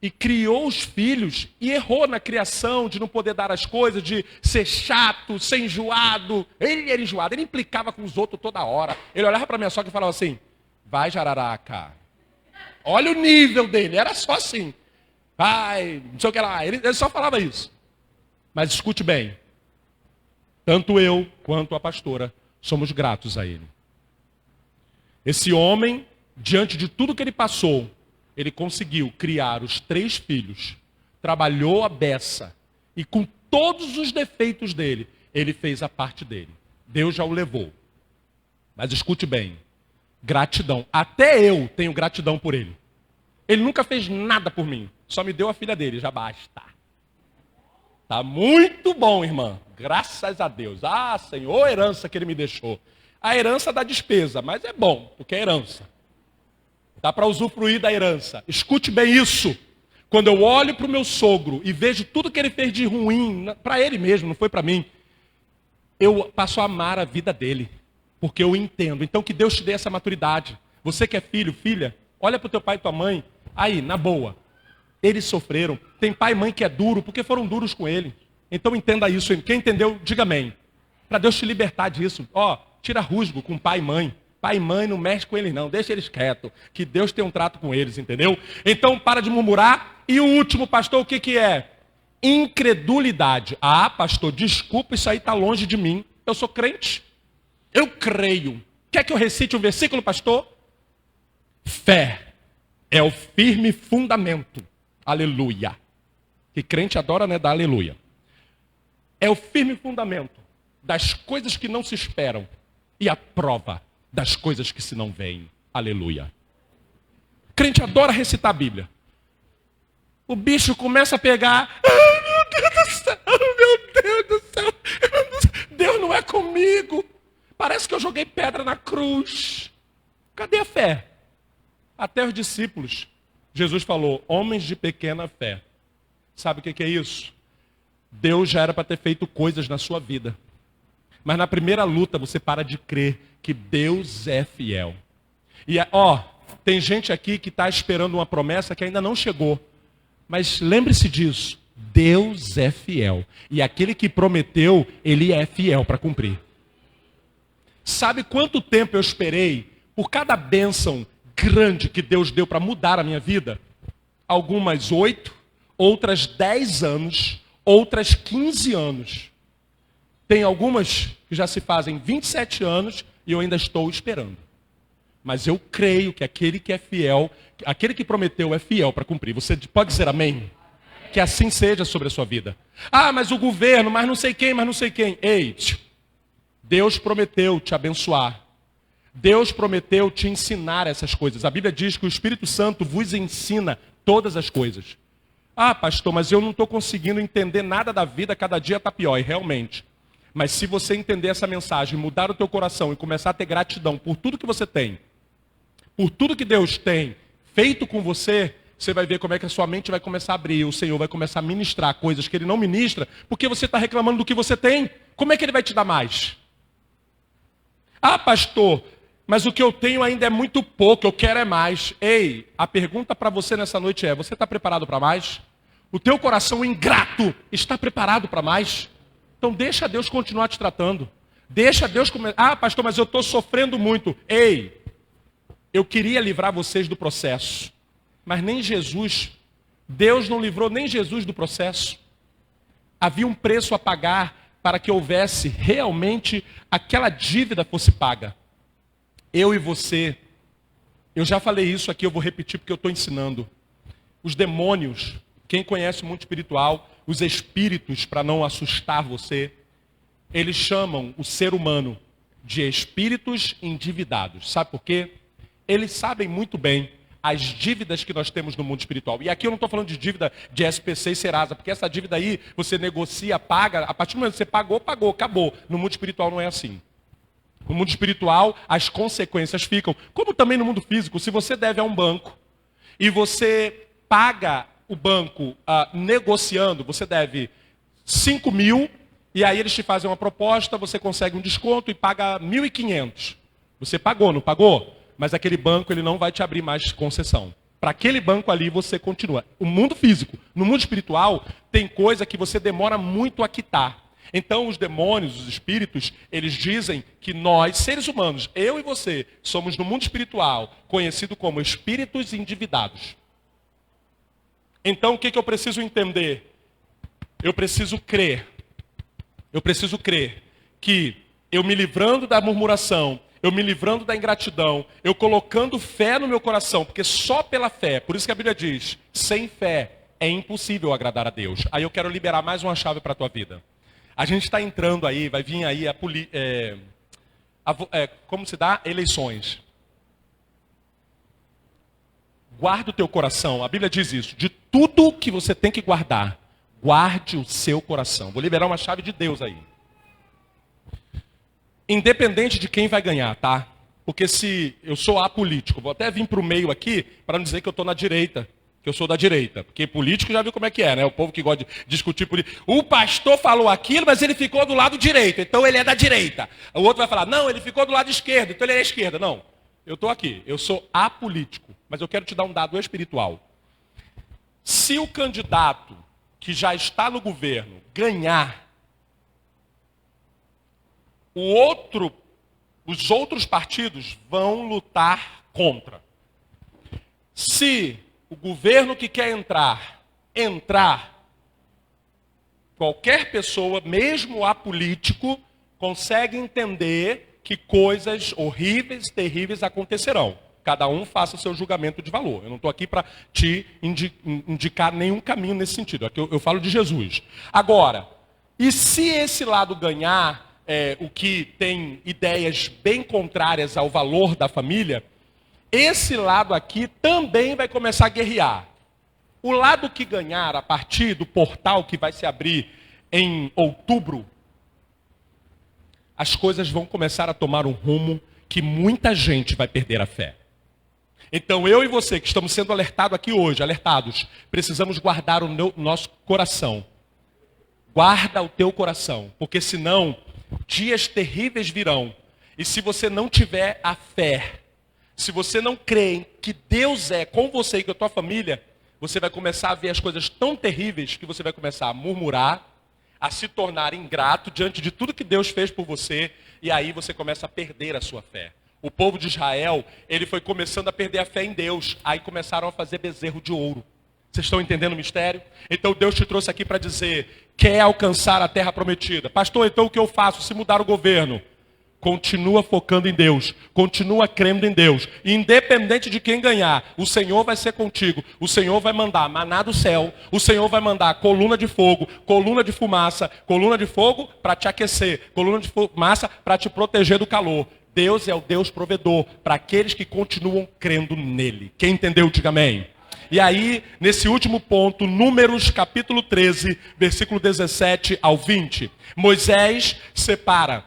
Speaker 1: e criou os filhos e errou na criação de não poder dar as coisas, de ser chato, ser enjoado. Ele era enjoado, ele implicava com os outros toda hora. Ele olhava para minha sogra e falava assim, vai jararaca. Olha o nível dele, era só assim. Vai, não sei o que lá, ele só falava isso. Mas escute bem, tanto eu quanto a pastora somos gratos a ele. Esse homem, diante de tudo que ele passou, ele conseguiu criar os 3 filhos, trabalhou a beça, e com todos os defeitos dele, ele fez a parte dele. Deus já o levou. Mas escute bem, gratidão. Até eu tenho gratidão por ele. Ele nunca fez nada por mim, só me deu a filha dele, já basta. Tá muito bom, irmã. Graças a Deus. Senhor, herança que ele me deixou. A herança dá despesa, mas é bom, porque é herança. Dá para usufruir da herança. Escute bem isso. Quando eu olho para o meu sogro e vejo tudo que ele fez de ruim, para ele mesmo, não foi para mim, eu passo a amar a vida dele, porque eu entendo. Então que Deus te dê essa maturidade. Você que é filho, filha, olha para o teu pai e tua mãe, aí, na boa. Eles sofreram. Tem pai e mãe que é duro, porque foram duros com ele. Então entenda isso. Quem entendeu, diga amém. Para Deus te libertar disso. Tira rusgo com pai e mãe. Pai e mãe não mexe com eles não, deixa eles quietos. Que Deus tem um trato com eles, entendeu? Então para de murmurar. E o último, pastor, o que é? Incredulidade. Pastor, desculpa, isso aí está longe de mim. Eu sou crente. Eu creio. Quer que eu recite um versículo, pastor? Fé é o firme fundamento. Aleluia. Que crente adora, né? Dar aleluia. É o firme fundamento das coisas que não se esperam e a prova das coisas que se não veem. Aleluia. Crente adora recitar a Bíblia. O bicho começa a pegar. Ai, meu Deus do céu, meu Deus do céu. comigo. Parece que eu joguei pedra na cruz. Cadê a fé? Até os discípulos. Jesus falou, homens de pequena fé. Sabe o que é isso? Deus já era para ter feito coisas na sua vida. Mas na primeira luta você para de crer que Deus é fiel. E tem gente aqui que está esperando uma promessa que ainda não chegou. Mas lembre-se disso. Deus é fiel. E aquele que prometeu, ele é fiel para cumprir. Sabe quanto tempo eu esperei por cada bênção grande que Deus deu para mudar a minha vida? Algumas 8, outras 10 anos, outras 15 anos. Tem algumas que já se fazem 27 anos e eu ainda estou esperando. Mas eu creio que aquele que é fiel, aquele que prometeu é fiel para cumprir. Você pode dizer amém? Que assim seja sobre a sua vida. Ah, mas o governo, mas não sei quem, mas não sei quem. Ei, Deus prometeu te abençoar. Deus prometeu te ensinar essas coisas. A Bíblia diz que o Espírito Santo vos ensina todas as coisas. Ah, pastor, mas eu não estou conseguindo entender nada da vida, cada dia está pior. E realmente. Mas se você entender essa mensagem, mudar o teu coração e começar a ter gratidão por tudo que você tem, por tudo que Deus tem feito com você, você vai ver como é que a sua mente vai começar a abrir. O Senhor vai começar a ministrar coisas que Ele não ministra, porque você está reclamando do que você tem. Como é que Ele vai te dar mais? Ah, pastor, mas o que eu tenho ainda é muito pouco, eu quero é mais. Ei, a pergunta para você nessa noite é, você está preparado para mais? O teu coração ingrato está preparado para mais? Então deixa Deus continuar te tratando. Deixa Deus começar. Ah, pastor, mas eu estou sofrendo muito. Ei, eu queria livrar vocês do processo. Mas nem Jesus, Deus não livrou nem Jesus do processo. Havia um preço a pagar para que houvesse realmente aquela dívida fosse paga. Eu e você, eu já falei isso aqui, eu vou repetir porque eu estou ensinando. Os demônios, quem conhece o mundo espiritual, os espíritos, para não assustar você, eles chamam o ser humano de espíritos endividados. Sabe por quê? Eles sabem muito bem as dívidas que nós temos no mundo espiritual. E aqui eu não estou falando de dívida de SPC e Serasa, porque essa dívida aí você negocia, paga, a partir do momento que você pagou, acabou. No mundo espiritual não é assim. No mundo espiritual, as consequências ficam. Como também no mundo físico, se você deve a um banco e você paga o banco negociando, você deve 5 mil, e aí eles te fazem uma proposta, você consegue um desconto e paga 1.500. Você pagou, não pagou? Mas aquele banco ele não vai te abrir mais concessão. Para aquele banco ali você continua. O mundo físico, no mundo espiritual, tem coisa que você demora muito a quitar. Então os demônios, os espíritos, eles dizem que nós, seres humanos, eu e você, somos no mundo espiritual conhecido como espíritos endividados. Então o que eu preciso entender? Eu preciso crer que eu me livrando da murmuração, eu me livrando da ingratidão, eu colocando fé no meu coração, porque só pela fé, por isso que a Bíblia diz, sem fé é impossível agradar a Deus. Aí eu quero liberar mais uma chave para a tua vida. A gente está entrando aí, vai vir aí como se dá? Eleições. Guarda o teu coração, a Bíblia diz isso, de tudo que você tem que guardar, guarde o seu coração. Vou liberar uma chave de Deus aí. Independente de quem vai ganhar, tá? Porque se eu sou apolítico, vou até vir para o meio aqui para não dizer que eu estou na direita, que eu sou da direita. Porque político já viu como é que é, né? O povo que gosta de discutir política. O pastor falou aquilo, mas ele ficou do lado direito, então ele é da direita. O outro vai falar, não, ele ficou do lado esquerdo, então ele é da esquerda. Não, eu estou aqui, eu sou apolítico, mas eu quero te dar um dado espiritual. Se o candidato que já está no governo ganhar, os outros partidos vão lutar contra. Se o governo que quer entrar, qualquer pessoa, mesmo apolítico, consegue entender que coisas horríveis, terríveis acontecerão. Cada um faça o seu julgamento de valor. Eu não estou aqui para te indicar nenhum caminho nesse sentido. Aqui eu falo de Jesus. Agora, e se esse lado ganhar, o que tem ideias bem contrárias ao valor da família, esse lado aqui também vai começar a guerrear. O lado que ganhar a partir do portal que vai se abrir em outubro, as coisas vão começar a tomar um rumo que muita gente vai perder a fé. Então eu e você que estamos sendo alertados aqui hoje, precisamos guardar o nosso coração. Guarda o teu coração, porque senão dias terríveis virão. E se você não tiver a fé, se você não crê em que Deus é com você e com a tua família, você vai começar a ver as coisas tão terríveis que você vai começar a murmurar, a se tornar ingrato diante de tudo que Deus fez por você, e aí você começa a perder a sua fé. O povo de Israel, ele foi começando a perder a fé em Deus, aí começaram a fazer bezerro de ouro. Vocês estão entendendo o mistério? Então Deus te trouxe aqui para dizer, quer alcançar a terra prometida. Pastor, então o que eu faço se mudar o governo? Continua focando em Deus, continua crendo em Deus. Independente de quem ganhar, o Senhor vai ser contigo. O Senhor vai mandar maná do céu, o Senhor vai mandar coluna de fogo, coluna de fumaça, coluna de fogo para te aquecer, coluna de fumaça para te proteger do calor. Deus é o Deus provedor para aqueles que continuam crendo nele. Quem entendeu, diga amém. E aí, nesse último ponto, Números capítulo 13, versículo 17 ao 20. Moisés separa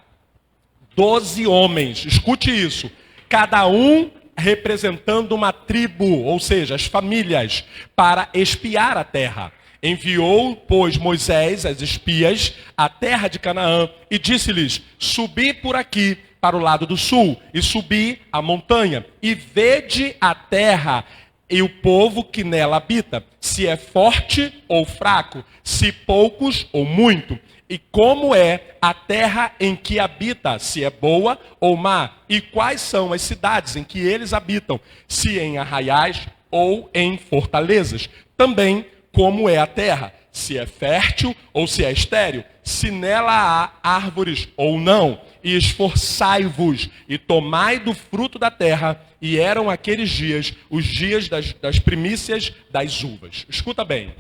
Speaker 1: 12 homens, escute isso, cada um representando uma tribo, ou seja, as famílias, para espiar a terra. Enviou, pois, Moisés, as espias, à terra de Canaã, e disse-lhes, subi por aqui para o lado do sul, e subi a montanha, e vede a terra, e o povo que nela habita, se é forte ou fraco, se poucos ou muito. E como é a terra em que habita, se é boa ou má, e quais são as cidades em que eles habitam, se em arraiais ou em fortalezas. Também como é a terra, se é fértil ou se é estéril, se nela há árvores ou não. E esforçai-vos e tomai do fruto da terra, e eram aqueles dias, os dias das primícias das uvas. Escuta bem,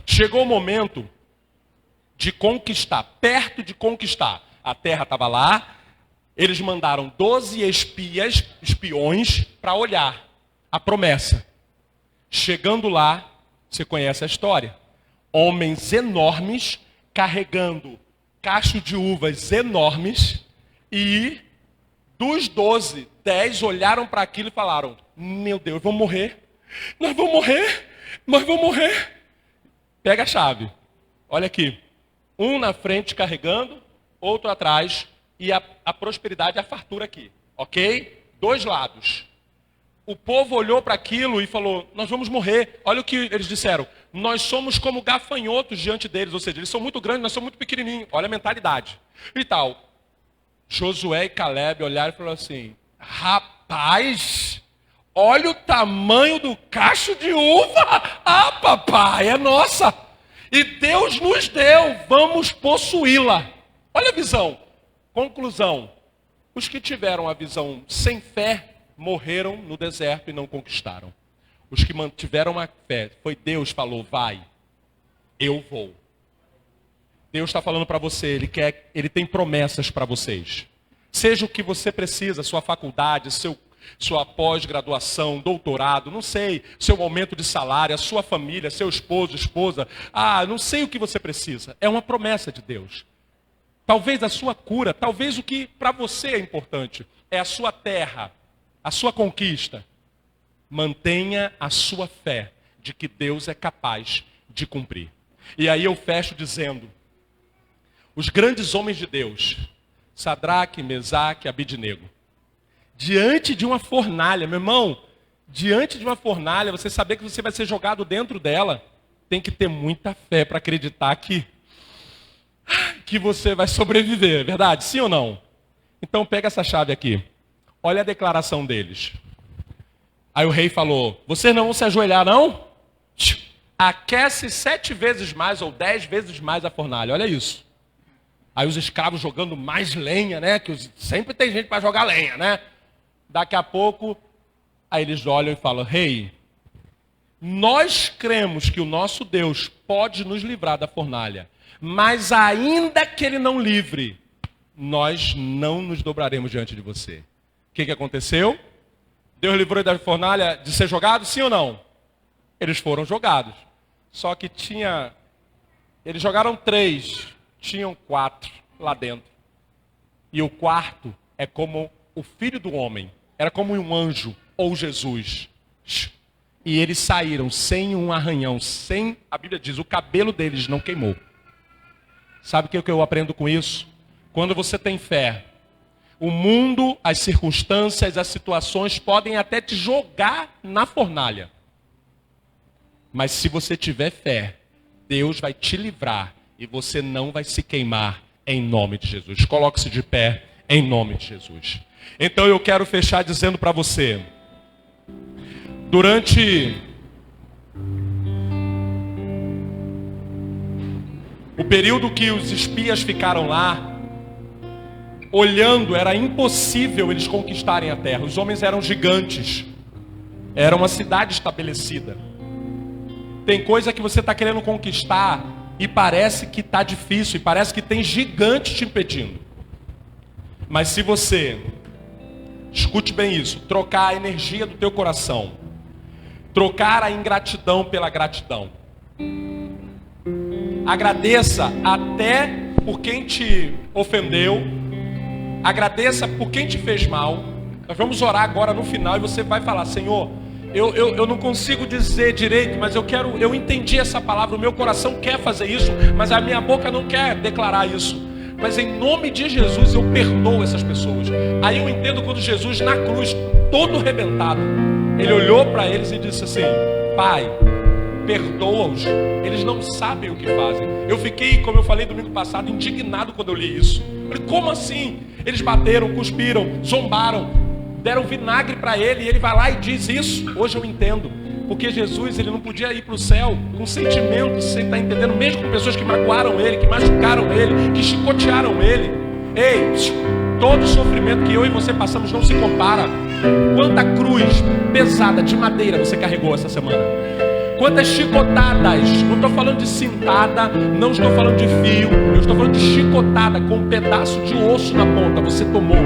Speaker 1: chegou o momento de conquistar, perto de conquistar. A terra estava lá, eles mandaram 12 espiões para olhar a promessa. Chegando lá, você conhece a história. Homens enormes, carregando cachos de uvas enormes, e dos 12, 10 olharam para aquilo e falaram, meu Deus, vamos morrer, nós vamos morrer, nós vamos morrer. Pega a chave, olha aqui. Um na frente carregando, outro atrás, e a prosperidade e a fartura aqui, ok? Dois lados. O povo olhou para aquilo e falou, nós vamos morrer. Olha o que eles disseram, nós somos como gafanhotos diante deles, ou seja, eles são muito grandes, nós somos muito pequenininhos. Olha a mentalidade. E tal, Josué e Caleb olharam e falaram assim, rapaz, olha o tamanho do cacho de uva. Ah, papai, é nossa. E Deus nos deu, vamos possuí-la. Olha a visão. Conclusão. Os que tiveram a visão sem fé, morreram no deserto e não conquistaram. Os que mantiveram a fé, foi Deus que falou, vai, eu vou. Deus está falando para você, Ele tem promessas para vocês. Seja o que você precisa, sua faculdade, sua pós-graduação, doutorado, não sei, seu aumento de salário, a sua família, seu esposo, esposa, não sei o que você precisa. É uma promessa de Deus. Talvez a sua cura, talvez o que para você é importante, é a sua terra, a sua conquista. Mantenha a sua fé de que Deus é capaz de cumprir. E aí eu fecho dizendo, os grandes homens de Deus, Sadraque, Mesaque, Abidnego, diante de uma fornalha, meu irmão, diante de uma fornalha, você saber que você vai ser jogado dentro dela, tem que ter muita fé para acreditar que você vai sobreviver, é verdade? Sim ou não? Então pega essa chave aqui, olha a declaração deles. Aí o rei falou, vocês não vão se ajoelhar não? Aquece 7 vezes mais ou 10 vezes mais a fornalha, olha isso. Aí os escravos jogando mais lenha, né? Que sempre tem gente para jogar lenha, né? Daqui a pouco, aí eles olham e falam, rei, nós cremos que o nosso Deus pode nos livrar da fornalha, mas ainda que Ele não livre, nós não nos dobraremos diante de você. O que aconteceu? Deus livrou da fornalha de ser jogado, sim ou não? Eles foram jogados. Só que eles jogaram 3, tinham 4 lá dentro. E o quarto é como o Filho do Homem. Era como um anjo ou Jesus. E eles saíram sem um arranhão, sem, a Bíblia diz, o cabelo deles não queimou. Sabe o que eu aprendo com isso? Quando você tem fé, o mundo, as circunstâncias, as situações podem até te jogar na fornalha. Mas se você tiver fé, Deus vai te livrar e você não vai se queimar em nome de Jesus. Coloque-se de pé em nome de Jesus. Então eu quero fechar dizendo para você, durante o período que os espias ficaram lá, olhando, era impossível eles conquistarem a terra. Os homens eram gigantes. Era uma cidade estabelecida. Tem coisa que você está querendo conquistar e parece que está difícil, e parece que tem gigante te impedindo. Mas se você, escute bem isso, trocar a energia do teu coração, trocar a ingratidão pela gratidão, agradeça até por quem te ofendeu, agradeça por quem te fez mal. Nós vamos orar agora no final e você vai falar: Senhor, eu não consigo dizer direito, mas eu entendi essa palavra, o meu coração quer fazer isso, mas a minha boca não quer declarar isso. Mas em nome de Jesus eu perdoo essas pessoas. Aí eu entendo quando Jesus na cruz, todo arrebentado, ele olhou para eles e disse assim: Pai, perdoa-os, eles não sabem o que fazem. Eu fiquei, como eu falei domingo passado, indignado quando eu li isso. Eu falei: como assim? Eles bateram, cuspiram, zombaram, deram vinagre para ele, e ele vai lá e diz isso. Hoje eu entendo, porque Jesus, ele não podia ir para o céu com sentimentos, sem estar entendendo, mesmo com pessoas que magoaram ele, que machucaram ele, que chicotearam ele. Ei, todo sofrimento que eu e você passamos não se compara. Quanta cruz pesada de madeira você carregou essa semana? Quantas chicotadas, não estou falando de cintada, não estou falando de fio, eu estou falando de chicotada com um pedaço de osso na ponta, você tomou.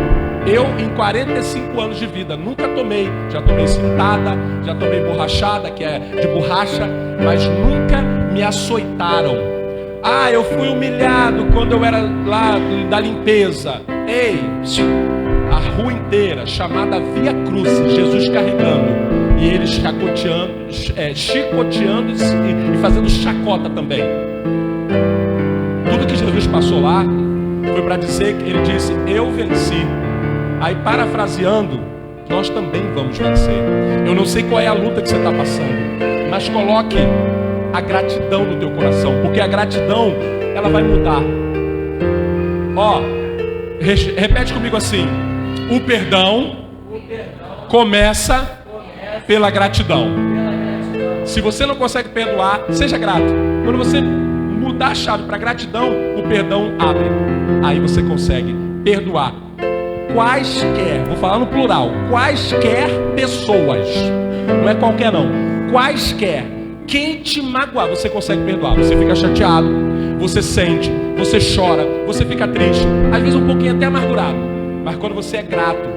Speaker 1: Eu, em 45 anos de vida, nunca tomei, já tomei cintada, já tomei borrachada, que é de borracha, mas nunca me açoitaram. Ah, eu fui humilhado quando eu era lá da limpeza. Ei, a rua inteira, chamada Via Crucis, Jesus carregando, e eles chicoteando e fazendo chacota também. Tudo que Jesus passou lá foi para dizer que ele disse: eu venci. Aí, parafraseando, nós também vamos vencer. Eu não sei qual é a luta que você está passando, mas coloque a gratidão no teu coração, porque a gratidão, ela vai mudar. Ó, repete comigo assim: o perdão começa pela gratidão. Se você não consegue perdoar, seja grato. Quando você mudar a chave para gratidão, o perdão abre. Aí você consegue perdoar quaisquer, vou falar no plural, quaisquer pessoas. Não é qualquer não. Quaisquer. Quem te magoar, você consegue perdoar. Você fica chateado, você sente, você chora, você fica triste, às vezes um pouquinho até amargurado. Mas quando você é grato,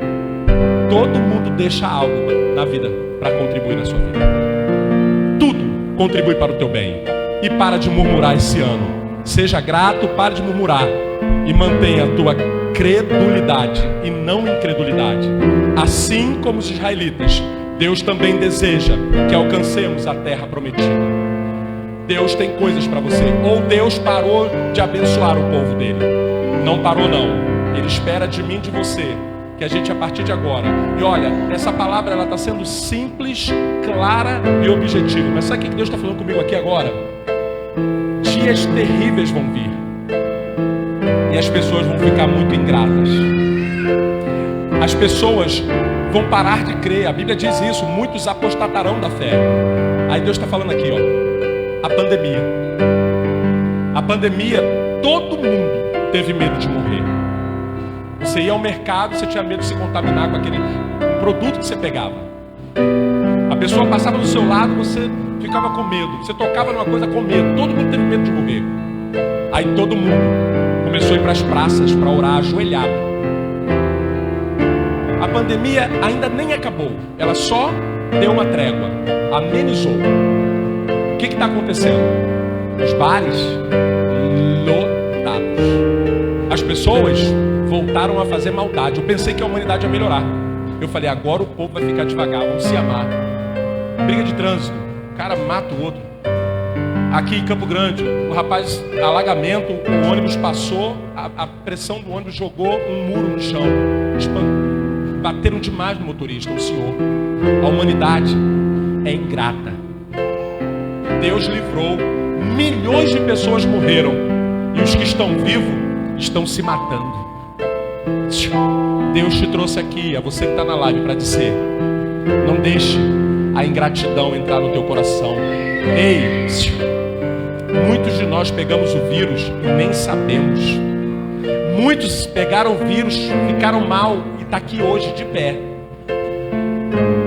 Speaker 1: todo mundo deixa algo na vida para contribuir na sua vida. Tudo contribui para o teu bem. E para de murmurar esse ano. Seja grato, pare de murmurar. E mantenha a tua credulidade e não incredulidade. Assim como os israelitas, Deus também deseja que alcancemos a terra prometida. Deus tem coisas para você. Ou Deus parou de abençoar o povo dele? Não parou não. Ele espera de mim e de você que a gente, a partir de agora, e olha, essa palavra ela está sendo simples, clara e objetiva. Mas sabe o que Deus está falando comigo aqui agora? Dias terríveis vão vir. E as pessoas vão ficar muito ingratas. As pessoas vão parar de crer. A Bíblia diz isso. Muitos apostatarão da fé. Aí Deus está falando aqui, ó. A pandemia. A pandemia, todo mundo teve medo de morrer. Você ia ao mercado, você tinha medo de se contaminar com aquele produto que você pegava. A pessoa passava do seu lado, você ficava com medo. Você tocava numa coisa com medo. Todo mundo teve medo de morrer. Aí todo mundo começou a ir para as praças para orar ajoelhado. A pandemia ainda nem acabou. Ela só deu uma trégua. Amenizou. O que está acontecendo? Os bares lotados. As as pessoas voltaram a fazer maldade. Eu pensei que a humanidade ia melhorar. Eu falei, agora o povo vai ficar devagar, vamos se amar. Briga de trânsito, o cara mata o outro. Aqui em Campo Grande, o rapaz, alagamento, o ônibus passou, a pressão do ônibus jogou um muro no chão. Bateram demais no motorista, o senhor. A humanidade é ingrata. Deus livrou, milhões de pessoas morreram, e os que estão vivos estão se matando. Deus te trouxe aqui, a você que está na live, para dizer: não deixe a ingratidão entrar no teu coração. Ei, muitos de nós pegamos o vírus e nem sabemos. Muitos pegaram o vírus, ficaram mal e está aqui hoje de pé.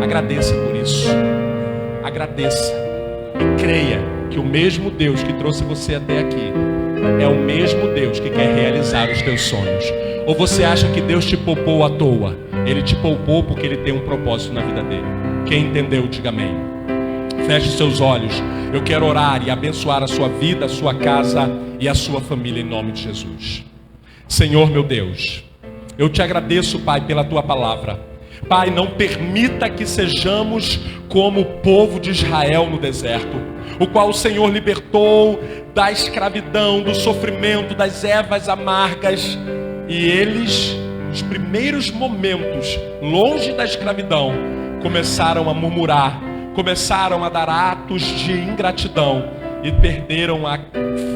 Speaker 1: Agradeça por isso. Agradeça e creia que o mesmo Deus que trouxe você até aqui é o mesmo Deus que quer realizar os teus sonhos. Ou você acha que Deus te poupou à toa? Ele te poupou porque Ele tem um propósito na vida dele. Quem entendeu, diga amém. Feche seus olhos. Eu quero orar e abençoar a sua vida, a sua casa e a sua família em nome de Jesus. Senhor meu Deus, eu te agradeço, Pai, pela tua palavra. Pai, não permita que sejamos como o povo de Israel no deserto, o qual o Senhor libertou da escravidão, do sofrimento, das ervas amargas. E eles, nos primeiros momentos, longe da escravidão, começaram a murmurar, começaram a dar atos de ingratidão e perderam a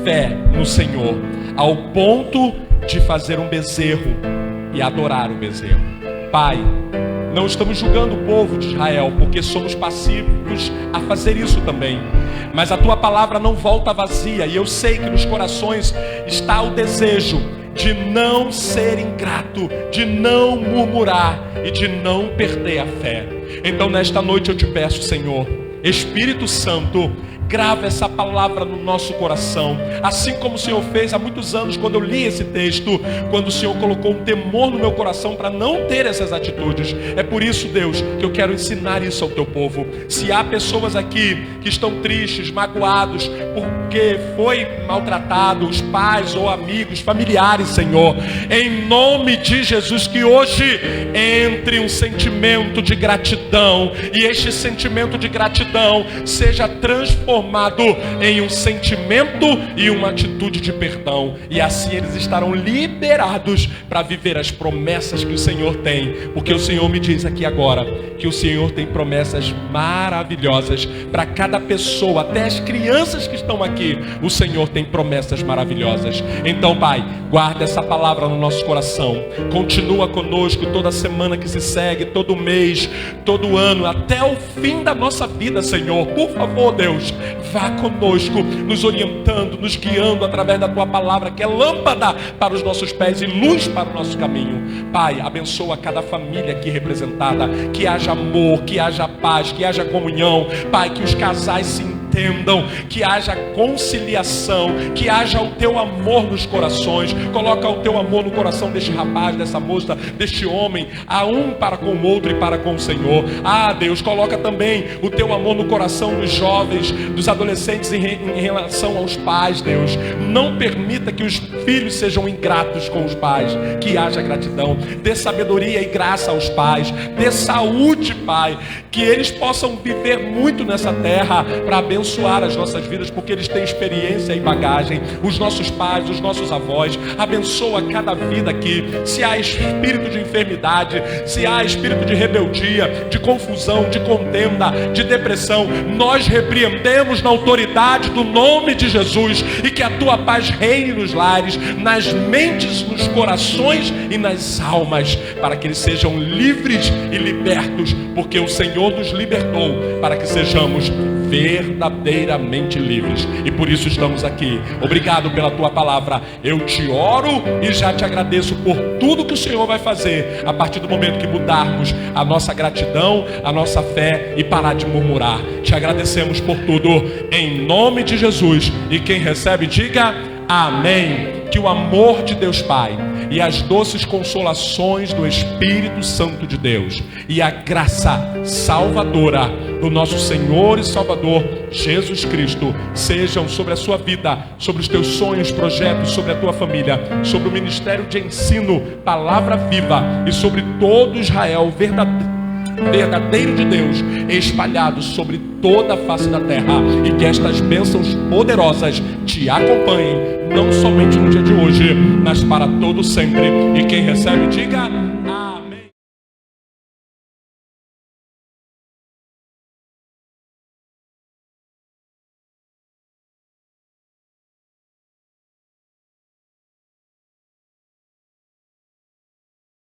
Speaker 1: fé no Senhor, ao ponto de fazer um bezerro e adorar o bezerro. Pai, não estamos julgando o povo de Israel, porque somos passivos a fazer isso também. Mas a tua palavra não volta vazia, e eu sei que nos corações está o desejo de não ser ingrato, de não murmurar e de não perder a fé. Então nesta noite eu te peço, Senhor, Espírito Santo, grava essa palavra no nosso coração, assim como o Senhor fez há muitos anos quando eu li esse texto, quando o Senhor colocou um temor no meu coração para não ter essas atitudes. É por isso, Deus, que eu quero ensinar isso ao teu povo. Se há pessoas aqui que estão tristes, magoados, porque foi maltratado, os pais ou amigos, familiares, Senhor, em nome de Jesus, que hoje entre um sentimento de gratidão, e este sentimento de gratidão seja transformado em um sentimento e uma atitude de perdão, e assim eles estarão liberados para viver as promessas que o Senhor tem, porque o Senhor me diz aqui agora que o Senhor tem promessas maravilhosas para cada pessoa, até as crianças que estão aqui, o Senhor tem promessas maravilhosas. Então, Pai, guarda essa palavra no nosso coração, continua conosco toda semana que se segue, todo mês, todo ano, até o fim da nossa vida, Senhor. Por favor, Deus, vá conosco, nos orientando, nos guiando através da tua palavra, que é lâmpada para os nossos pés e luz para o nosso caminho. Pai, abençoa cada família aqui representada, que haja amor, que haja paz, que haja comunhão. Pai, que os casais se entendam, que haja conciliação, que haja o teu amor nos corações. Coloca o teu amor no coração deste rapaz, dessa moça, deste homem, a um para com o outro e para com o Senhor. Ah, Deus, coloca também o teu amor no coração dos jovens, dos adolescentes em relação aos pais, Deus. Não permita que os filhos sejam ingratos com os pais, que haja gratidão. Dê sabedoria e graça aos pais, dê saúde, Pai, que eles possam viver muito nessa terra para abençoar as nossas vidas, porque eles têm experiência e bagagem. Os nossos pais, os nossos avós, abençoa cada vida aqui. Se há espírito de enfermidade, se há espírito de rebeldia, de confusão, de contenda, de depressão, nós repreendemos na autoridade do nome de Jesus, e que a tua paz reine nos lares, nas mentes, nos corações e nas almas, para que eles sejam livres e libertos, porque o Senhor nos libertou para que sejamos verdadeiramente livres, e por isso estamos aqui. Obrigado pela tua palavra. Eu te oro e já te agradeço por tudo que o Senhor vai fazer a partir do momento que mudarmos a nossa gratidão, a nossa fé e parar de murmurar. Te agradecemos por tudo, em nome de Jesus. E quem recebe, diga amém. Que o amor de Deus Pai, e as doces consolações do Espírito Santo de Deus e a graça salvadora do nosso Senhor e Salvador Jesus Cristo sejam sobre a sua vida, sobre os teus sonhos, projetos, sobre a tua família, sobre o ministério de ensino, palavra viva e sobre todo Israel verdadeiro de Deus, espalhado sobre toda a face da terra, e que estas bênçãos poderosas te acompanhem, não somente no dia de hoje, mas para todo sempre. E quem recebe, diga amém.